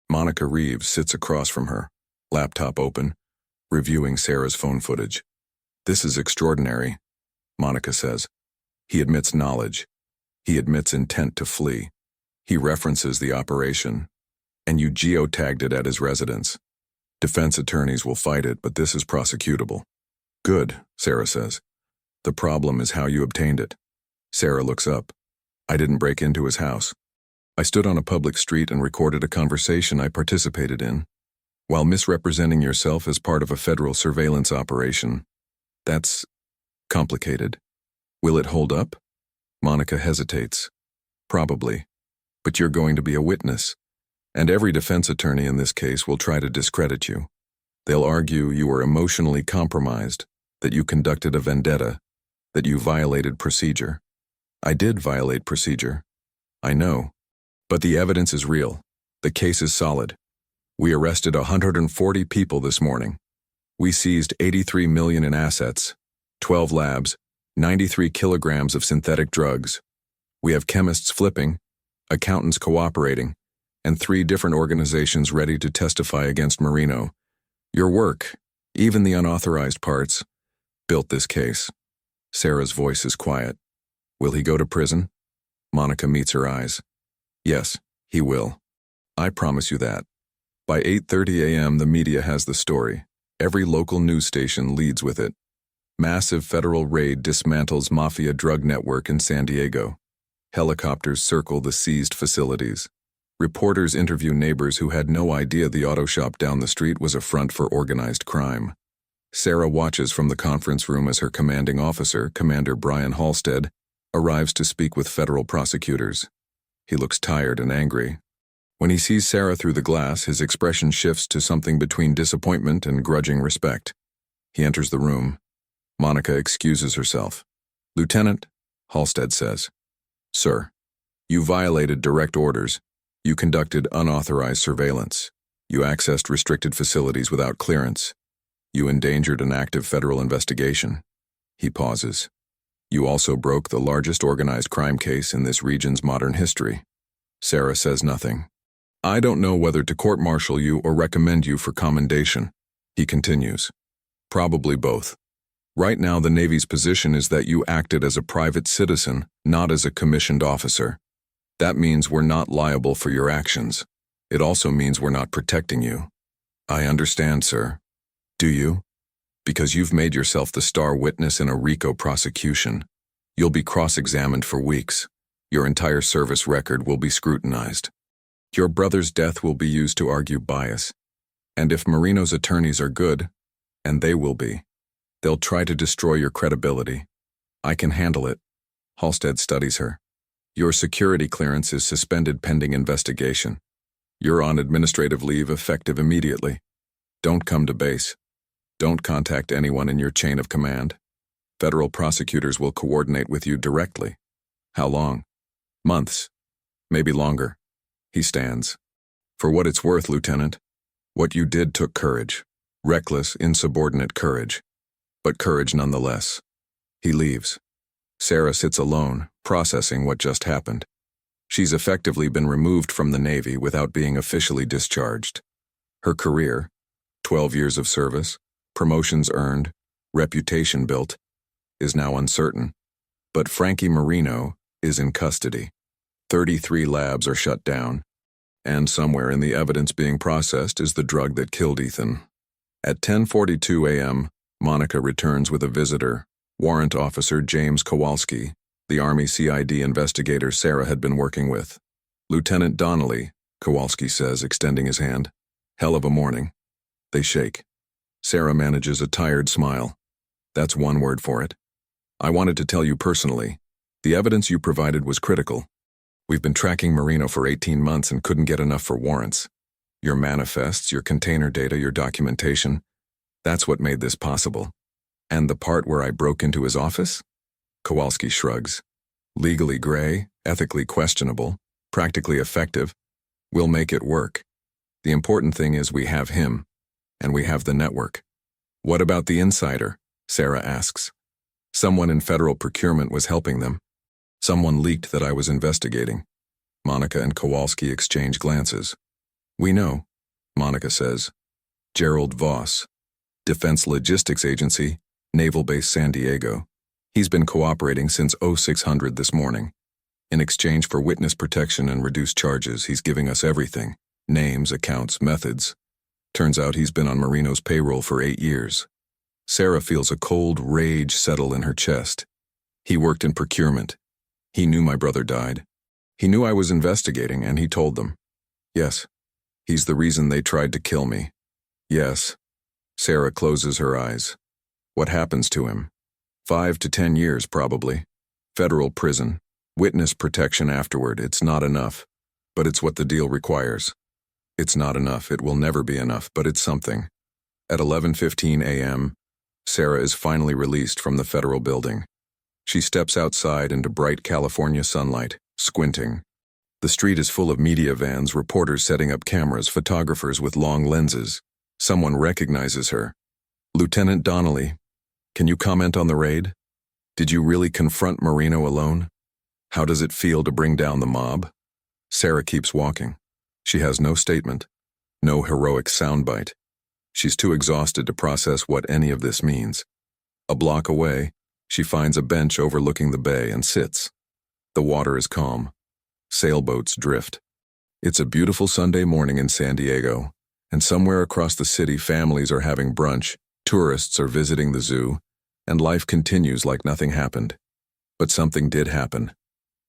Monica Reeves sits across from her, laptop open, reviewing Sarah's phone footage. This is extraordinary, Monica says. He admits knowledge. He admits intent to flee. He references the operation. And you geotagged it at his residence. Defense attorneys will fight it, but this is prosecutable. Good, Sarah says. The problem is how you obtained it. Sarah looks up. I didn't break into his house. I stood on a public street and recorded a conversation I participated in. While misrepresenting yourself as part of a federal surveillance operation, that's complicated. Will it hold up? Monica hesitates. Probably. But you're going to be a witness. And every defense attorney in this case will try to discredit you. They'll argue you were emotionally compromised, that you conducted a vendetta, that you violated procedure. I did violate procedure. I know. But the evidence is real. The case is solid. We arrested 140 people this morning. We seized $83 million in assets, 12 labs, 93 kilograms of synthetic drugs. We have chemists flipping, accountants cooperating, and 3 different organizations ready to testify against Marino. Your work, even the unauthorized parts, built this case. Sarah's voice is quiet. Will he go to prison? Monica meets her eyes. Yes, he will. I promise you that. By 8:30 a.m., the media has the story. Every local news station leads with it. Massive federal raid dismantles mafia drug network in San Diego. Helicopters circle the seized facilities. Reporters interview neighbors who had no idea the auto shop down the street was a front for organized crime. Sarah watches from the conference room as her commanding officer, Commander Brian Halstead, arrives to speak with federal prosecutors. He looks tired and angry. When he sees Sarah through the glass, his expression shifts to something between disappointment and grudging respect. He enters the room. Monica excuses herself. Lieutenant, Halstead says. Sir, you violated direct orders. You conducted unauthorized surveillance. You accessed restricted facilities without clearance. You endangered an active federal investigation. He pauses. You also broke the largest organized crime case in this region's modern history. Sarah says nothing. I don't know whether to court-martial you or recommend you for commendation, he continues. Probably both. Right now, the Navy's position is that you acted as a private citizen, not as a commissioned officer. That means we're not liable for your actions. It also means we're not protecting you. I understand, sir. Do you? Because you've made yourself the star witness in a RICO prosecution. You'll be cross-examined for weeks. Your entire service record will be scrutinized. Your brother's death will be used to argue bias. And if Marino's attorneys are good, and they will be, they'll try to destroy your credibility. I can handle it. Halstead studies her. Your security clearance is suspended pending investigation. You're on administrative leave effective immediately. Don't come to base. Don't contact anyone in your chain of command. Federal prosecutors will coordinate with you directly. How long? Months. Maybe longer. He stands. For what it's worth, Lieutenant, what you did took courage. Reckless, insubordinate courage. But courage nonetheless. He leaves. Sarah sits alone, processing what just happened. She's effectively been removed from the Navy without being officially discharged. Her career, 12 years of service, promotions earned, reputation built, is now uncertain. But Frankie Marino is in custody. 33 labs are shut down, and somewhere in the evidence being processed is the drug that killed Ethan. At 10:42 a.m., Monica returns with a visitor, Warrant Officer James Kowalski, the Army CID investigator Sarah had been working with. Lieutenant Donnelly, Kowalski says, extending his hand. Hell of a morning. They shake. Sarah manages a tired smile. That's one word for it. I wanted to tell you personally. The evidence you provided was critical. We've been tracking Marino for 18 months and couldn't get enough for warrants. Your manifests, your container data, your documentation, that's what made this possible. And the part where I broke into his office? Kowalski shrugs. Legally gray, ethically questionable, practically effective. We'll make it work. The important thing is we have him, and we have the network. What about the insider? Sarah asks. Someone in federal procurement was helping them. Someone leaked that I was investigating. Monica and Kowalski exchange glances. We know, Monica says. Gerald Voss, Defense Logistics Agency, Naval Base San Diego. He's been cooperating since 0600 this morning. In exchange for witness protection and reduced charges, he's giving us everything. Names, accounts, methods. Turns out he's been on Marino's payroll for 8 years. Sarah feels a cold rage settle in her chest. He worked in procurement. He knew my brother died. He knew I was investigating, and he told them. Yes, he's the reason they tried to kill me. Yes. Sarah closes her eyes. What happens to him? 5 to 10 years, probably. Federal prison. Witness protection afterward. It's not enough. But it's what the deal requires. It's not enough. It will never be enough, but it's something. At 11:15 a.m., Sarah is finally released from the federal building. She steps outside into bright California sunlight, squinting. The street is full of media vans, reporters setting up cameras, photographers with long lenses. Someone recognizes her. Lieutenant Donnelly, can you comment on the raid? Did you really confront Marino alone? How does it feel to bring down the mob? Sarah keeps walking. She has no statement, no heroic soundbite. She's too exhausted to process what any of this means. A block away, she finds a bench overlooking the bay and sits. The water is calm. Sailboats drift. It's a beautiful Sunday morning in San Diego, and somewhere across the city families are having brunch, tourists are visiting the zoo, and life continues like nothing happened. But something did happen.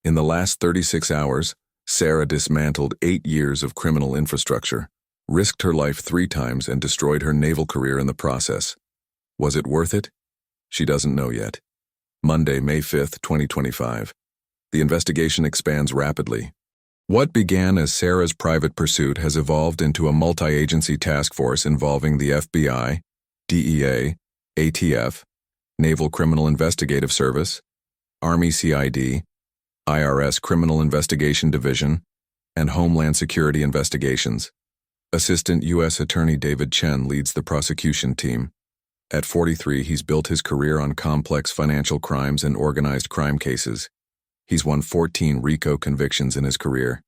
In the last 36 hours, Sarah dismantled 8 years of criminal infrastructure, risked her life 3 times, and destroyed her naval career in the process. Was it worth it? She doesn't know yet. Monday, May 5th, 2025. The investigation expands rapidly. What began as Sarah's private pursuit has evolved into a multi-agency task force involving the FBI, DEA, ATF, Naval Criminal Investigative Service, Army CID, IRS Criminal Investigation Division, and Homeland Security Investigations. Assistant U.S. Attorney David Chen leads the prosecution team. At 43, he's built his career on complex financial crimes and organized crime cases. He's won 14 RICO convictions in his career.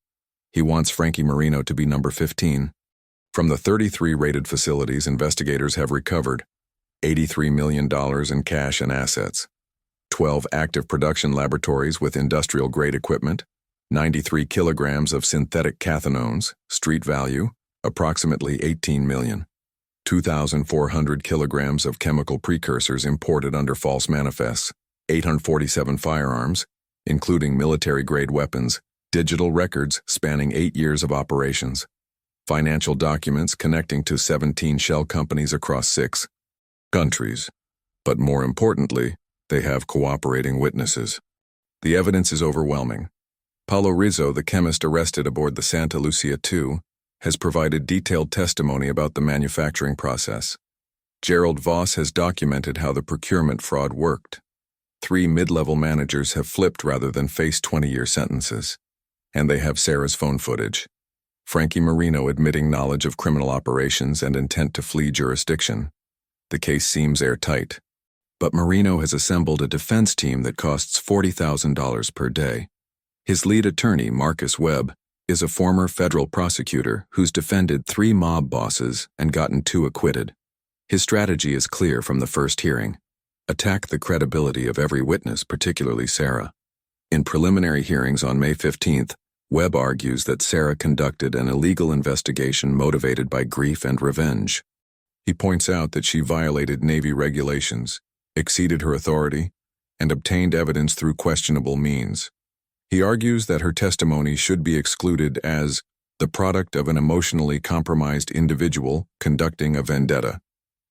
He wants Frankie Marino to be number 15. From the 33 raided facilities, investigators have recovered $83 million in cash and assets, 12 active production laboratories with industrial-grade equipment, 93 kilograms of synthetic cathinones, street value, approximately $18 million. 2,400 kilograms of chemical precursors imported under false manifests, 847 firearms, including military-grade weapons, digital records spanning 8 years of operations, financial documents connecting to 17 shell companies across 6 countries. But more importantly, they have cooperating witnesses. The evidence is overwhelming. Paulo Rizzo, the chemist arrested aboard the Santa Lucia II, has provided detailed testimony about the manufacturing process. Gerald Voss has documented how the procurement fraud worked. 3 mid-level managers have flipped rather than face 20-year sentences. And they have Sarah's phone footage. Frankie Marino admitting knowledge of criminal operations and intent to flee jurisdiction. The case seems airtight. But Marino has assembled a defense team that costs $40,000 per day. His lead attorney, Marcus Webb, is a former federal prosecutor who's defended 3 mob bosses and gotten 2 acquitted. His strategy is clear from the first hearing. Attack the credibility of every witness, particularly Sarah. In preliminary hearings on May 15th, Webb argues that Sarah conducted an illegal investigation motivated by grief and revenge. He points out that she violated Navy regulations, exceeded her authority, and obtained evidence through questionable means. He argues that her testimony should be excluded as the product of an emotionally compromised individual conducting a vendetta.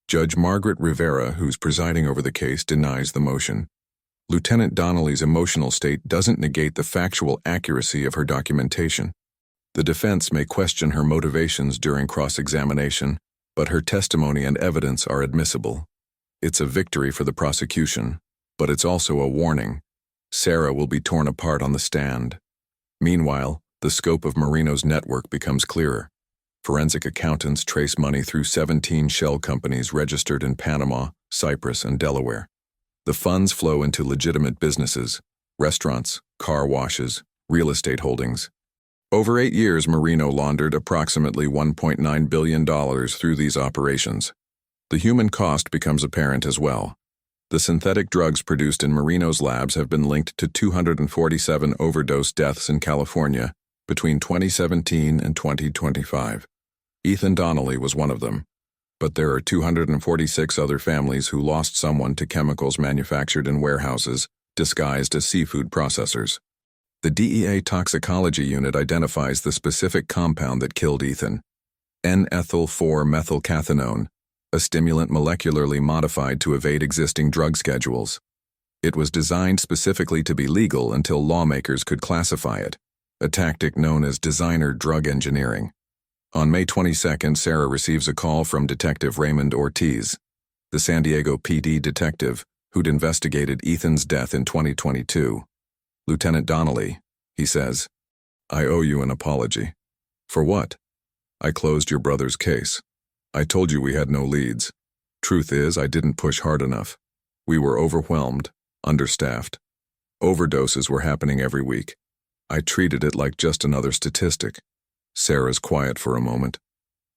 Judge Margaret Rivera, who's presiding over the case, denies the motion. Lieutenant Donnelly's emotional state doesn't negate the factual accuracy of her documentation. The defense may question her motivations during cross-examination, but her testimony and evidence are admissible. It's a victory for the prosecution, but it's also a warning. Sarah will be torn apart on the stand. Meanwhile, the scope of Marino's network becomes clearer. Forensic accountants trace money through 17 shell companies registered in Panama, Cyprus, and Delaware. The funds flow into legitimate businesses, restaurants, car washes, real estate holdings. Over 8 years, Marino laundered approximately $1.9 billion through these operations. The human cost becomes apparent as well. The synthetic drugs produced in Marino's labs have been linked to 247 overdose deaths in California between 2017 and 2025. Ethan Donnelly was one of them. But there are 246 other families who lost someone to chemicals manufactured in warehouses, disguised as seafood processors. The DEA toxicology unit identifies the specific compound that killed Ethan, N-ethyl-4-methylcathinone, a stimulant molecularly modified to evade existing drug schedules. It was designed specifically to be legal until lawmakers could classify it, a tactic known as designer drug engineering. On May 22nd, Sarah receives a call from Detective Raymond Ortiz, the San Diego PD detective who'd investigated Ethan's death in 2022. "Lieutenant Donnelly," he says, "I owe you an apology." "For what?" "I closed your brother's case. I told you we had no leads. Truth is, I didn't push hard enough. We were overwhelmed, understaffed. Overdoses were happening every week. I treated it like just another statistic." Sarah's quiet for a moment.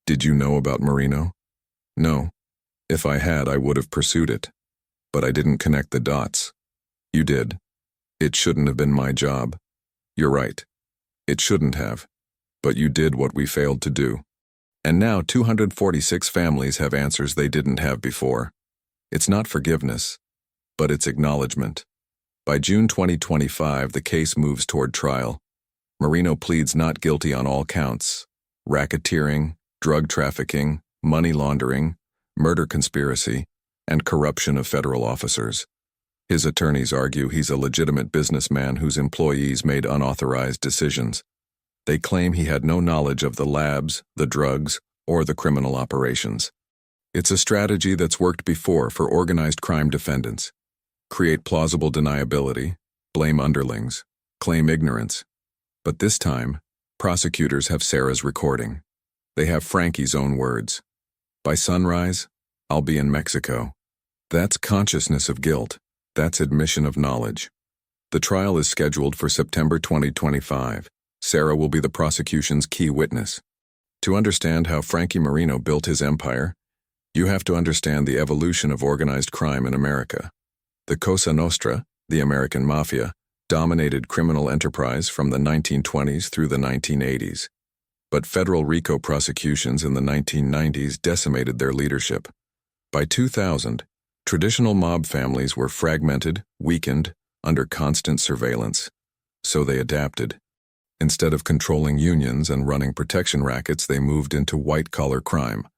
"Did you know about Marino?" "No. If I had, I would have pursued it. But I didn't connect the dots." "You did. It shouldn't have been my job." "You're right. It shouldn't have. But you did what we failed to do." And now 246 families have answers they didn't have before. It's not forgiveness, but it's acknowledgement. By June 2025, the case moves toward trial. Marino pleads not guilty on all counts: racketeering, drug trafficking, money laundering, murder conspiracy, and corruption of federal officers. His attorneys argue he's a legitimate businessman whose employees made unauthorized decisions. They claim he had no knowledge of the labs, the drugs, or the criminal operations. It's a strategy that's worked before for organized crime defendants. Create plausible deniability, blame underlings, claim ignorance. But this time, prosecutors have Sarah's recording. They have Frankie's own words. "By sunrise, I'll be in Mexico." That's consciousness of guilt. That's admission of knowledge. The trial is scheduled for September 2025. Sarah will be the prosecution's key witness. To understand how Frankie Marino built his empire, you have to understand the evolution of organized crime in America. The Cosa Nostra, the American Mafia, dominated criminal enterprise from the 1920s through the 1980s. But federal RICO prosecutions in the 1990s decimated their leadership. By 2000, traditional mob families were fragmented, weakened, under constant surveillance. So they adapted. Instead of controlling unions and running protection rackets, they moved into white-collar crime,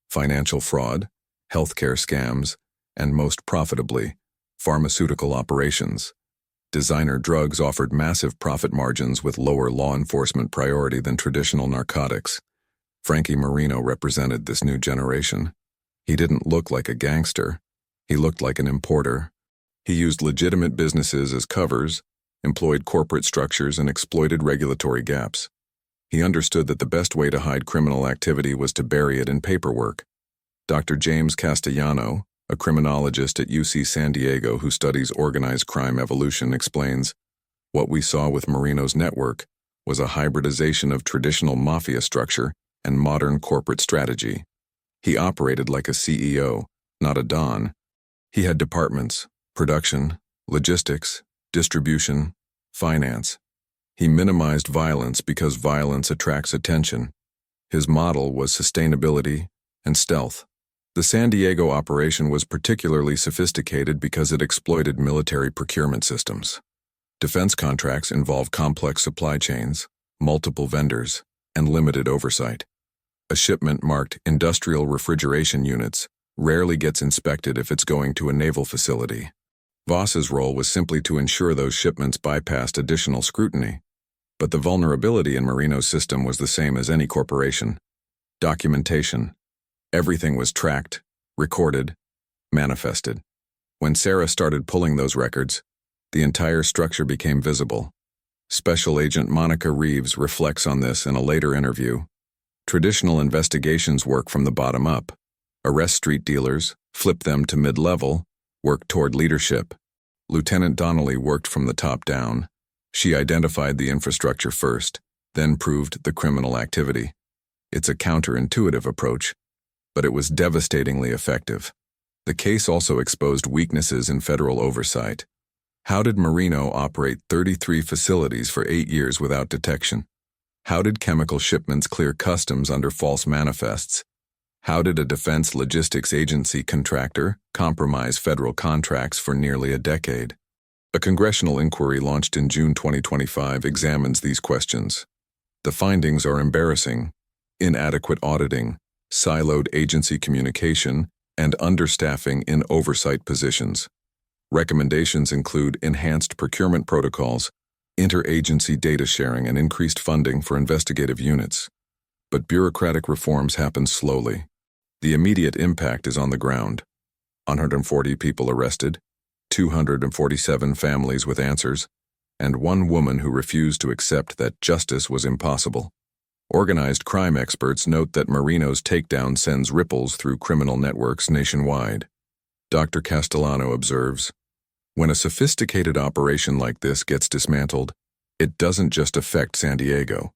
financial fraud, healthcare scams, and most profitably, pharmaceutical operations. Designer drugs offered massive profit margins with lower law enforcement priority than traditional narcotics. Frankie Marino represented this new generation. He didn't look like a gangster. He looked like an importer. He used legitimate businesses as covers, employed corporate structures, and exploited regulatory gaps. He understood that the best way to hide criminal activity was to bury it in paperwork. Dr. James Castellano, a criminologist at UC San Diego who studies organized crime evolution, explains, "What we saw with Marino's network was a hybridization of traditional mafia structure and modern corporate strategy. He operated like a CEO, not a don. He had departments, production, logistics, distribution, finance. He minimized violence because violence attracts attention. His model was sustainability and stealth. The San Diego operation was particularly sophisticated because it exploited military procurement systems. Defense contracts involve complex supply chains, multiple vendors, and limited oversight. A shipment marked industrial refrigeration units rarely gets inspected if it's going to a naval facility. Voss's role was simply to ensure those shipments bypassed additional scrutiny. But the vulnerability in Marino's system was the same as any corporation. Documentation. Everything was tracked, recorded, manifested. When Sarah started pulling those records, the entire structure became visible. Special Agent Monica Reeves reflects on this in a later interview. Traditional investigations work from the bottom up. Arrest street dealers, flip them to mid-level, work toward leadership. Lieutenant Donnelly worked from the top down. She identified the infrastructure first, then proved the criminal activity. It's a counterintuitive approach, but it was devastatingly effective. The case also exposed weaknesses in federal oversight. How did Marino operate 33 facilities for 8 years without detection? How did chemical shipments clear customs under false manifests? How did a defense logistics agency contractor compromise federal contracts for nearly a decade? A congressional inquiry launched in June 2025 examines these questions. The findings are embarrassing: inadequate auditing, siloed agency communication, and understaffing in oversight positions. Recommendations include enhanced procurement protocols, interagency data sharing, and increased funding for investigative units. But bureaucratic reforms happen slowly. The immediate impact is on the ground. 140 people arrested, 247 families with answers, and one woman who refused to accept that justice was impossible. Organized crime experts note that Marino's takedown sends ripples through criminal networks nationwide. Dr. Castellano observes, "When a sophisticated operation like this gets dismantled, it doesn't just affect San Diego.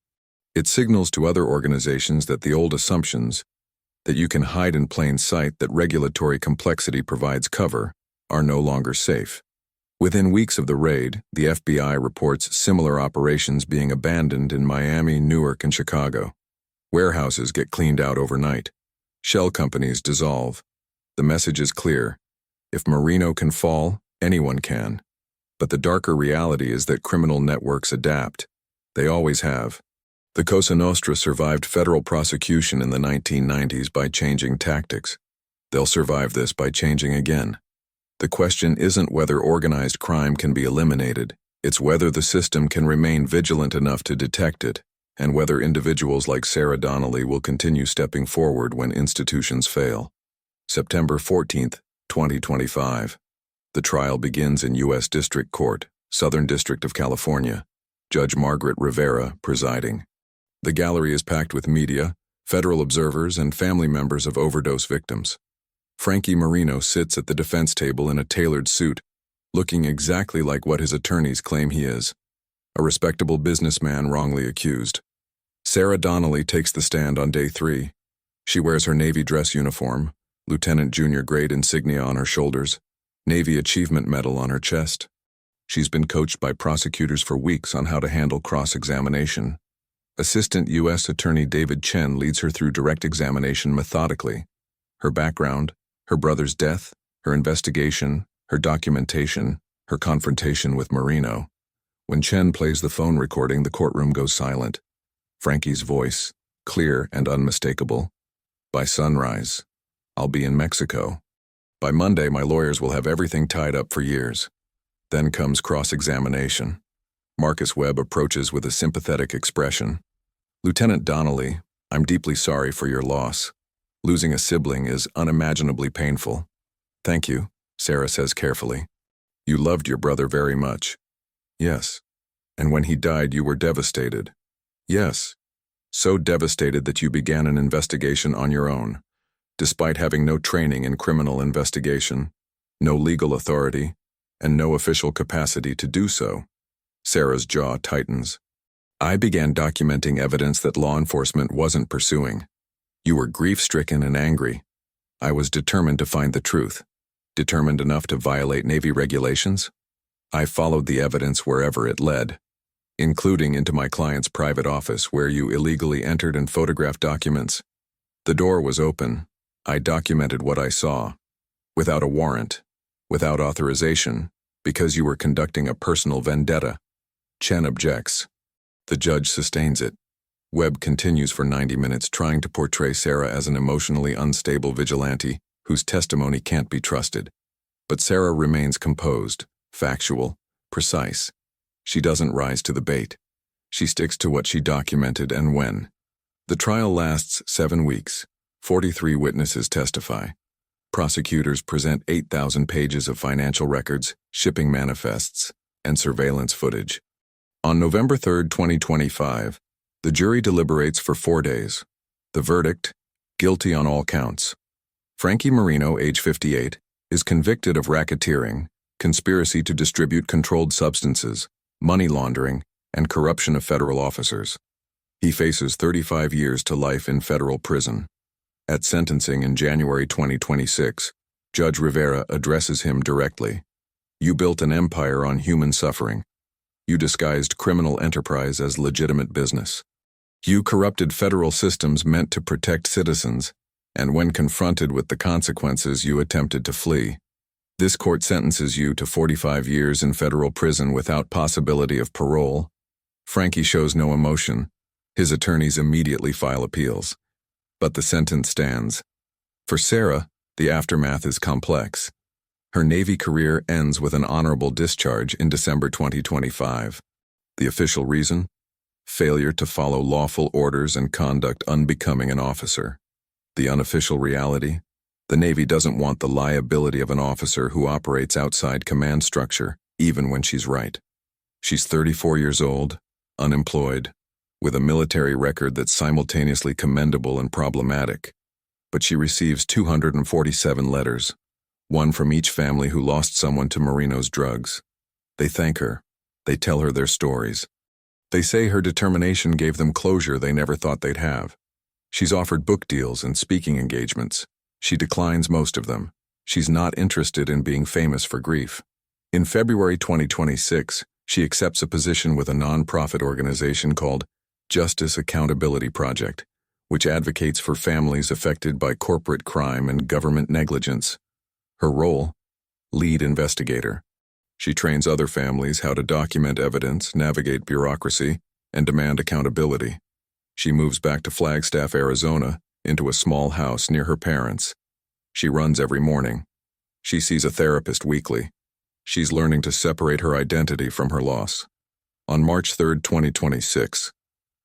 It signals to other organizations that the old assumptions, that you can hide in plain sight, that regulatory complexity provides cover, are no longer safe." Within weeks of the raid, the FBI reports similar operations being abandoned in Miami, Newark, and Chicago. Warehouses get cleaned out overnight. Shell companies dissolve. The message is clear: if Marino can fall, anyone can. But the darker reality is that criminal networks adapt. They always have. The Cosa Nostra survived federal prosecution in the 1990s by changing tactics. They'll survive this by changing again. The question isn't whether organized crime can be eliminated, it's whether the system can remain vigilant enough to detect it, and whether individuals like Sarah Donnelly will continue stepping forward when institutions fail. September 14, 2025. The trial begins in U.S. District Court, Southern District of California. Judge Margaret Rivera presiding. The gallery is packed with media, federal observers, and family members of overdose victims. Frankie Marino sits at the defense table in a tailored suit, looking exactly like what his attorneys claim he is: a respectable businessman wrongly accused. Sarah Donnelly takes the stand on day 3. She wears her Navy dress uniform, Lieutenant Junior grade insignia on her shoulders, Navy Achievement Medal on her chest. She's been coached by prosecutors for weeks on how to handle cross-examination. Assistant U.S. Attorney David Chen leads her through direct examination methodically. Her background, her brother's death, her investigation, her documentation, her confrontation with Marino. When Chen plays the phone recording, the courtroom goes silent. Frankie's voice, clear and unmistakable. By sunrise, I'll be in Mexico. By Monday, my lawyers will have everything tied up for years. Then comes cross-examination. Marcus Webb approaches with a sympathetic expression. Lieutenant Donnelly, I'm deeply sorry for your loss. Losing a sibling is unimaginably painful. Thank you, Sarah says carefully. You loved your brother very much. Yes. And when he died, you were devastated. Yes. So devastated that you began an investigation on your own, despite having no training in criminal investigation, no legal authority, and no official capacity to do so. Sarah's jaw tightens. I began documenting evidence that law enforcement wasn't pursuing. You were grief-stricken and angry. I was determined to find the truth. Determined enough to violate Navy regulations? I followed the evidence wherever it led, including into my client's private office where you illegally entered and photographed documents. The door was open. I documented what I saw. Without a warrant, without authorization, because you were conducting a personal vendetta. Chen objects. The judge sustains it. Webb continues for 90 minutes trying to portray Sarah as an emotionally unstable vigilante whose testimony can't be trusted. But Sarah remains composed, factual, precise. She doesn't rise to the bait. She sticks to what she documented and when. The trial lasts 7 weeks. 43 witnesses testify. Prosecutors present 8,000 pages of financial records, shipping manifests, and surveillance footage. On November 3, 2025, the jury deliberates for 4 days. The verdict: guilty on all counts. Frankie Marino, age 58, is convicted of racketeering, conspiracy to distribute controlled substances, money laundering, and corruption of federal officers. He faces 35 years to life in federal prison. At sentencing in January 2026, Judge Rivera addresses him directly. You built an empire on human suffering. You disguised criminal enterprise as legitimate business. You corrupted federal systems meant to protect citizens, and when confronted with the consequences, you attempted to flee. This court sentences you to 45 years in federal prison without possibility of parole. Frankie shows no emotion. His attorneys immediately file appeals. But the sentence stands. For Sarah, the aftermath is complex. Her Navy career ends with an honorable discharge in December 2025. The official reason? Failure to follow lawful orders and conduct unbecoming an officer. The unofficial reality? The Navy doesn't want the liability of an officer who operates outside command structure, even when she's right. She's 34 years old, unemployed, with a military record that's simultaneously commendable and problematic. But she receives 247 letters, one from each family who lost someone to Marino's drugs. They thank her. They tell her their stories. They say her determination gave them closure they never thought they'd have. She's offered book deals and speaking engagements. She declines most of them. She's not interested in being famous for grief. In February 2026, she accepts a position with a non-profit organization called Justice Accountability Project, which advocates for families affected by corporate crime and government negligence. Her role? Lead investigator. She trains other families how to document evidence, navigate bureaucracy, and demand accountability. She moves back to Flagstaff, Arizona, into a small house near her parents. She runs every morning. She sees a therapist weekly. She's learning to separate her identity from her loss. On March 3, 2026,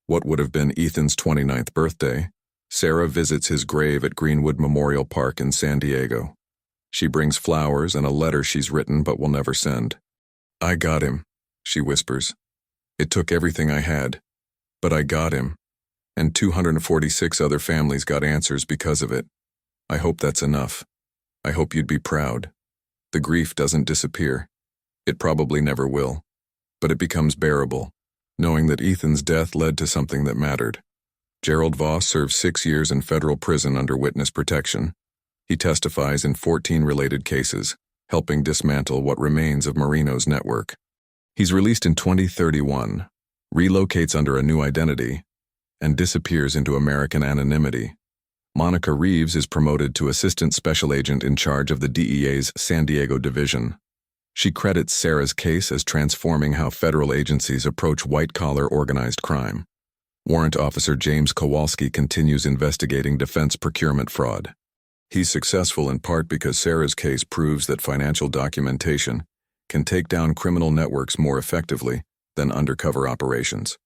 what would have been Ethan's 29th birthday, Sarah visits his grave at Greenwood Memorial Park in San Diego. She brings flowers and a letter she's written but will never send. I got him, she whispers. It took everything I had, but I got him. And 246 other families got answers because of it. I hope that's enough. I hope you'd be proud. The grief doesn't disappear. It probably never will. But it becomes bearable, knowing that Ethan's death led to something that mattered. Gerald Voss serves 6 years in federal prison under witness protection. He testifies in 14 related cases, helping dismantle what remains of Marino's network. He's released in 2031, relocates under a new identity, and disappears into American anonymity. Monica Reeves is promoted to Assistant Special Agent in charge of the DEA's San Diego division. She credits Sarah's case as transforming how federal agencies approach white-collar organized crime. Warrant Officer James Kowalski continues investigating defense procurement fraud. He's successful in part because Sarah's case proves that financial documentation can take down criminal networks more effectively than undercover operations.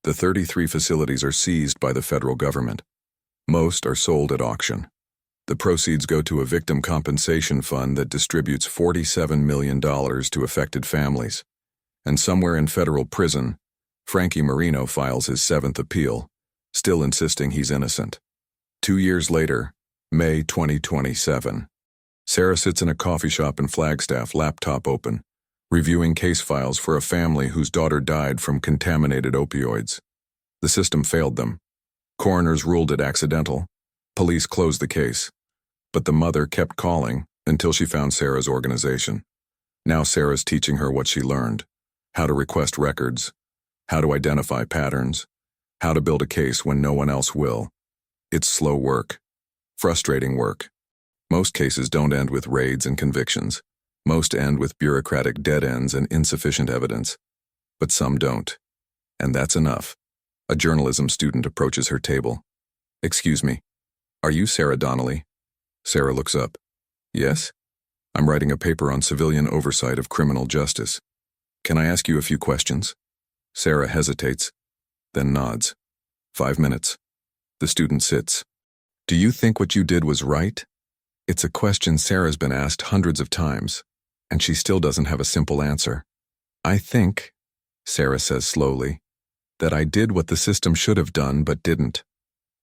The 33 facilities are seized by the federal government. Most are sold at auction. The proceeds go to a victim compensation fund that distributes $47 million to affected families. And somewhere in federal prison, Frankie Marino files his 7th appeal, still insisting he's innocent. 2 years later, May 2027. Sarah sits in a coffee shop in Flagstaff, laptop open, reviewing case files for a family whose daughter died from contaminated opioids. The system failed them. Coroners ruled it accidental. Police closed the case. But the mother kept calling until she found Sarah's organization. Now Sarah's teaching her what she learned: how to request records, how to identify patterns, how to build a case when no one else will. It's slow work. Frustrating work. Most cases don't end with raids and convictions. Most end with bureaucratic dead ends and insufficient evidence. But some don't. And that's enough. A journalism student approaches her table. "Excuse me, are you Sarah Donnelly?" Sarah looks up. "Yes? I'm writing a paper on civilian oversight of criminal justice. Can I ask you a few questions?" Sarah hesitates, then nods. 5 minutes. The student sits. "Do you think what you did was right?" It's a question Sarah's been asked hundreds of times, and she still doesn't have a simple answer. "I think," Sarah says slowly, "that I did what the system should have done but didn't.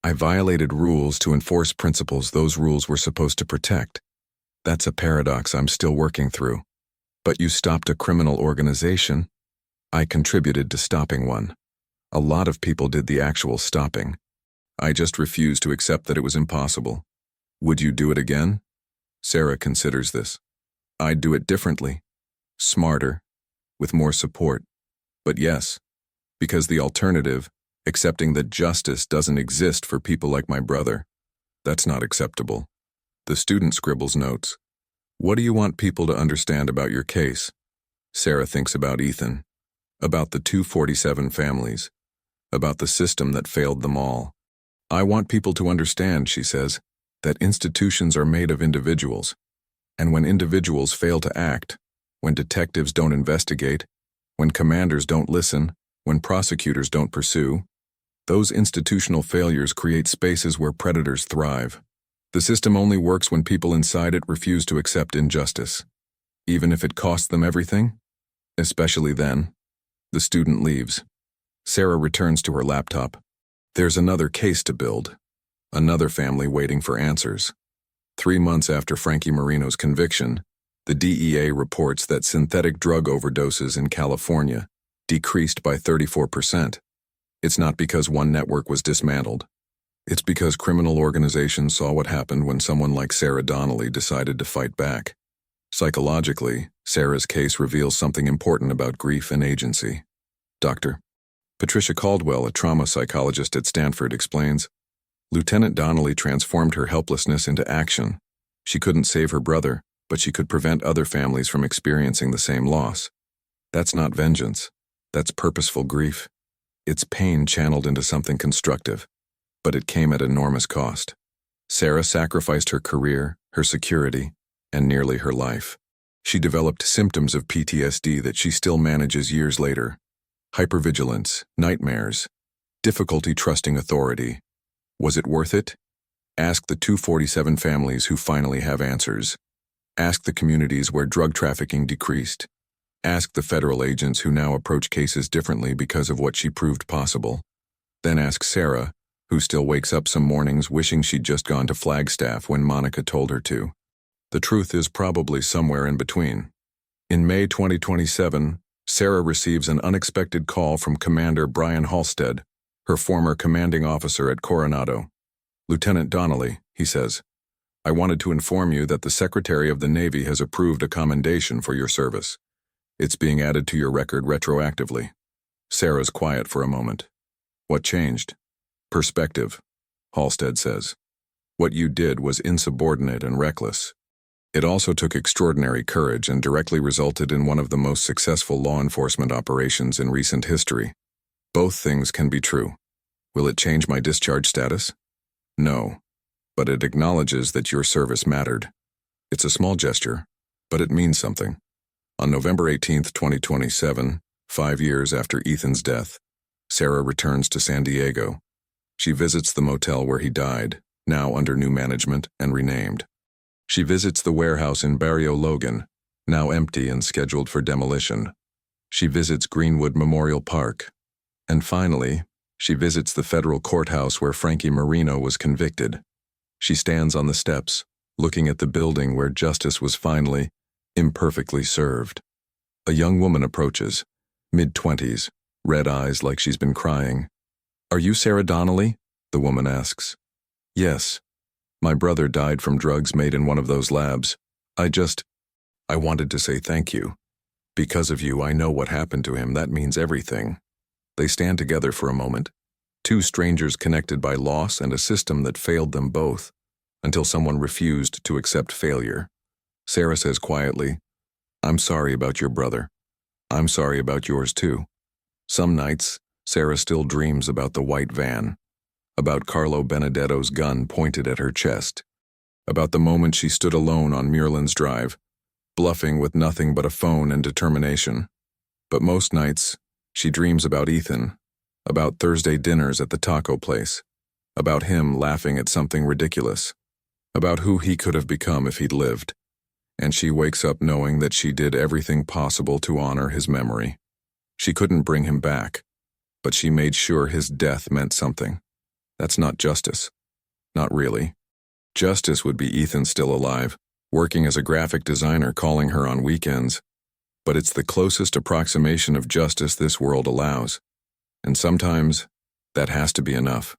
I violated rules to enforce principles those rules were supposed to protect. That's a paradox I'm still working through. But you stopped a criminal organization. I contributed to stopping one. A lot of people did the actual stopping. I just refused to accept that it was impossible. Would you do it again?" Sarah considers this. "I'd do it differently. Smarter. With more support. But yes, because the alternative, accepting that justice doesn't exist for people like my brother, that's not acceptable." The student scribbles notes. "What do you want people to understand about your case?" Sarah thinks about Ethan, about the 247 families, about the system that failed them all. "I want people to understand," she says, "that institutions are made of individuals. And when individuals fail to act, when detectives don't investigate, when commanders don't listen, when prosecutors don't pursue, those institutional failures create spaces where predators thrive. The system only works when people inside it refuse to accept injustice, even if it costs them everything. Especially then." The student leaves. Sarah returns to her laptop. There's another case to build. Another family waiting for answers. 3 months after Frankie Marino's conviction, the DEA reports that synthetic drug overdoses in California decreased by 34%. It's not because one network was dismantled. It's because criminal organizations saw what happened when someone like Sarah Donnelly decided to fight back. Psychologically, Sarah's case reveals something important about grief and agency. Dr. Patricia Caldwell, a trauma psychologist at Stanford, explains, "Lieutenant Donnelly transformed her helplessness into action. She couldn't save her brother, but she could prevent other families from experiencing the same loss. That's not vengeance. That's purposeful grief. It's pain channeled into something constructive. But it came at enormous cost. Sarah sacrificed her career, her security, and nearly her life. She developed symptoms of PTSD that she still manages years later. Hypervigilance, nightmares, difficulty trusting authority. Was it worth it? Ask the 247 families who finally have answers. Ask the communities where drug trafficking decreased. Ask the federal agents who now approach cases differently because of what she proved possible. Then ask Sarah, who still wakes up some mornings wishing she'd just gone to Flagstaff when Monica told her to. The truth is probably somewhere in between. In May 2027, Sarah receives an unexpected call from Commander Brian Halstead, her former commanding officer at Coronado. "Lieutenant Donnelly," he says, "I wanted to inform you that the Secretary of the Navy has approved a commendation for your service. It's being added to your record retroactively." Sarah's quiet for a moment. "What changed?" Perspective, Halstead says. What you did was insubordinate and reckless. It also took extraordinary courage and directly resulted in one of the most successful law enforcement operations in recent history. Both things can be true. Will it change my discharge status? No. But it acknowledges that your service mattered. It's a small gesture, but it means something. On November 18, 2027, 5 years after Ethan's death, Sarah returns to San Diego. She visits the motel where he died, now under new management and renamed. She visits the warehouse in Barrio Logan, now empty and scheduled for demolition. She visits Greenwood Memorial Park. And finally, she visits the federal courthouse where Frankie Marino was convicted. She stands on the steps, looking at the building where justice was finally, imperfectly served. A young woman approaches, mid-20s, red eyes like she's been crying. "Are you Sarah Donnelly?" the woman asks. "Yes. My brother died from drugs made in one of those labs. I wanted to say thank you. Because of you, I know what happened to him. That means everything." They stand together for a moment, two strangers connected by loss and a system that failed them both, until someone refused to accept failure. Sarah says quietly, "I'm sorry about your brother. I'm sorry about yours too." Some nights, Sarah still dreams about the white van, about Carlo Benedetto's gun pointed at her chest, about the moment she stood alone on Muirlands Drive, bluffing with nothing but a phone and determination. But most nights, she dreams about Ethan, about Thursday dinners at the taco place, about him laughing at something ridiculous, about who he could have become if he'd lived. And she wakes up knowing that she did everything possible to honor his memory. She couldn't bring him back, but she made sure his death meant something. That's not justice. Not really. Justice would be Ethan still alive, working as a graphic designer, calling her on weekends. But it's the closest approximation of justice this world allows. And sometimes, that has to be enough.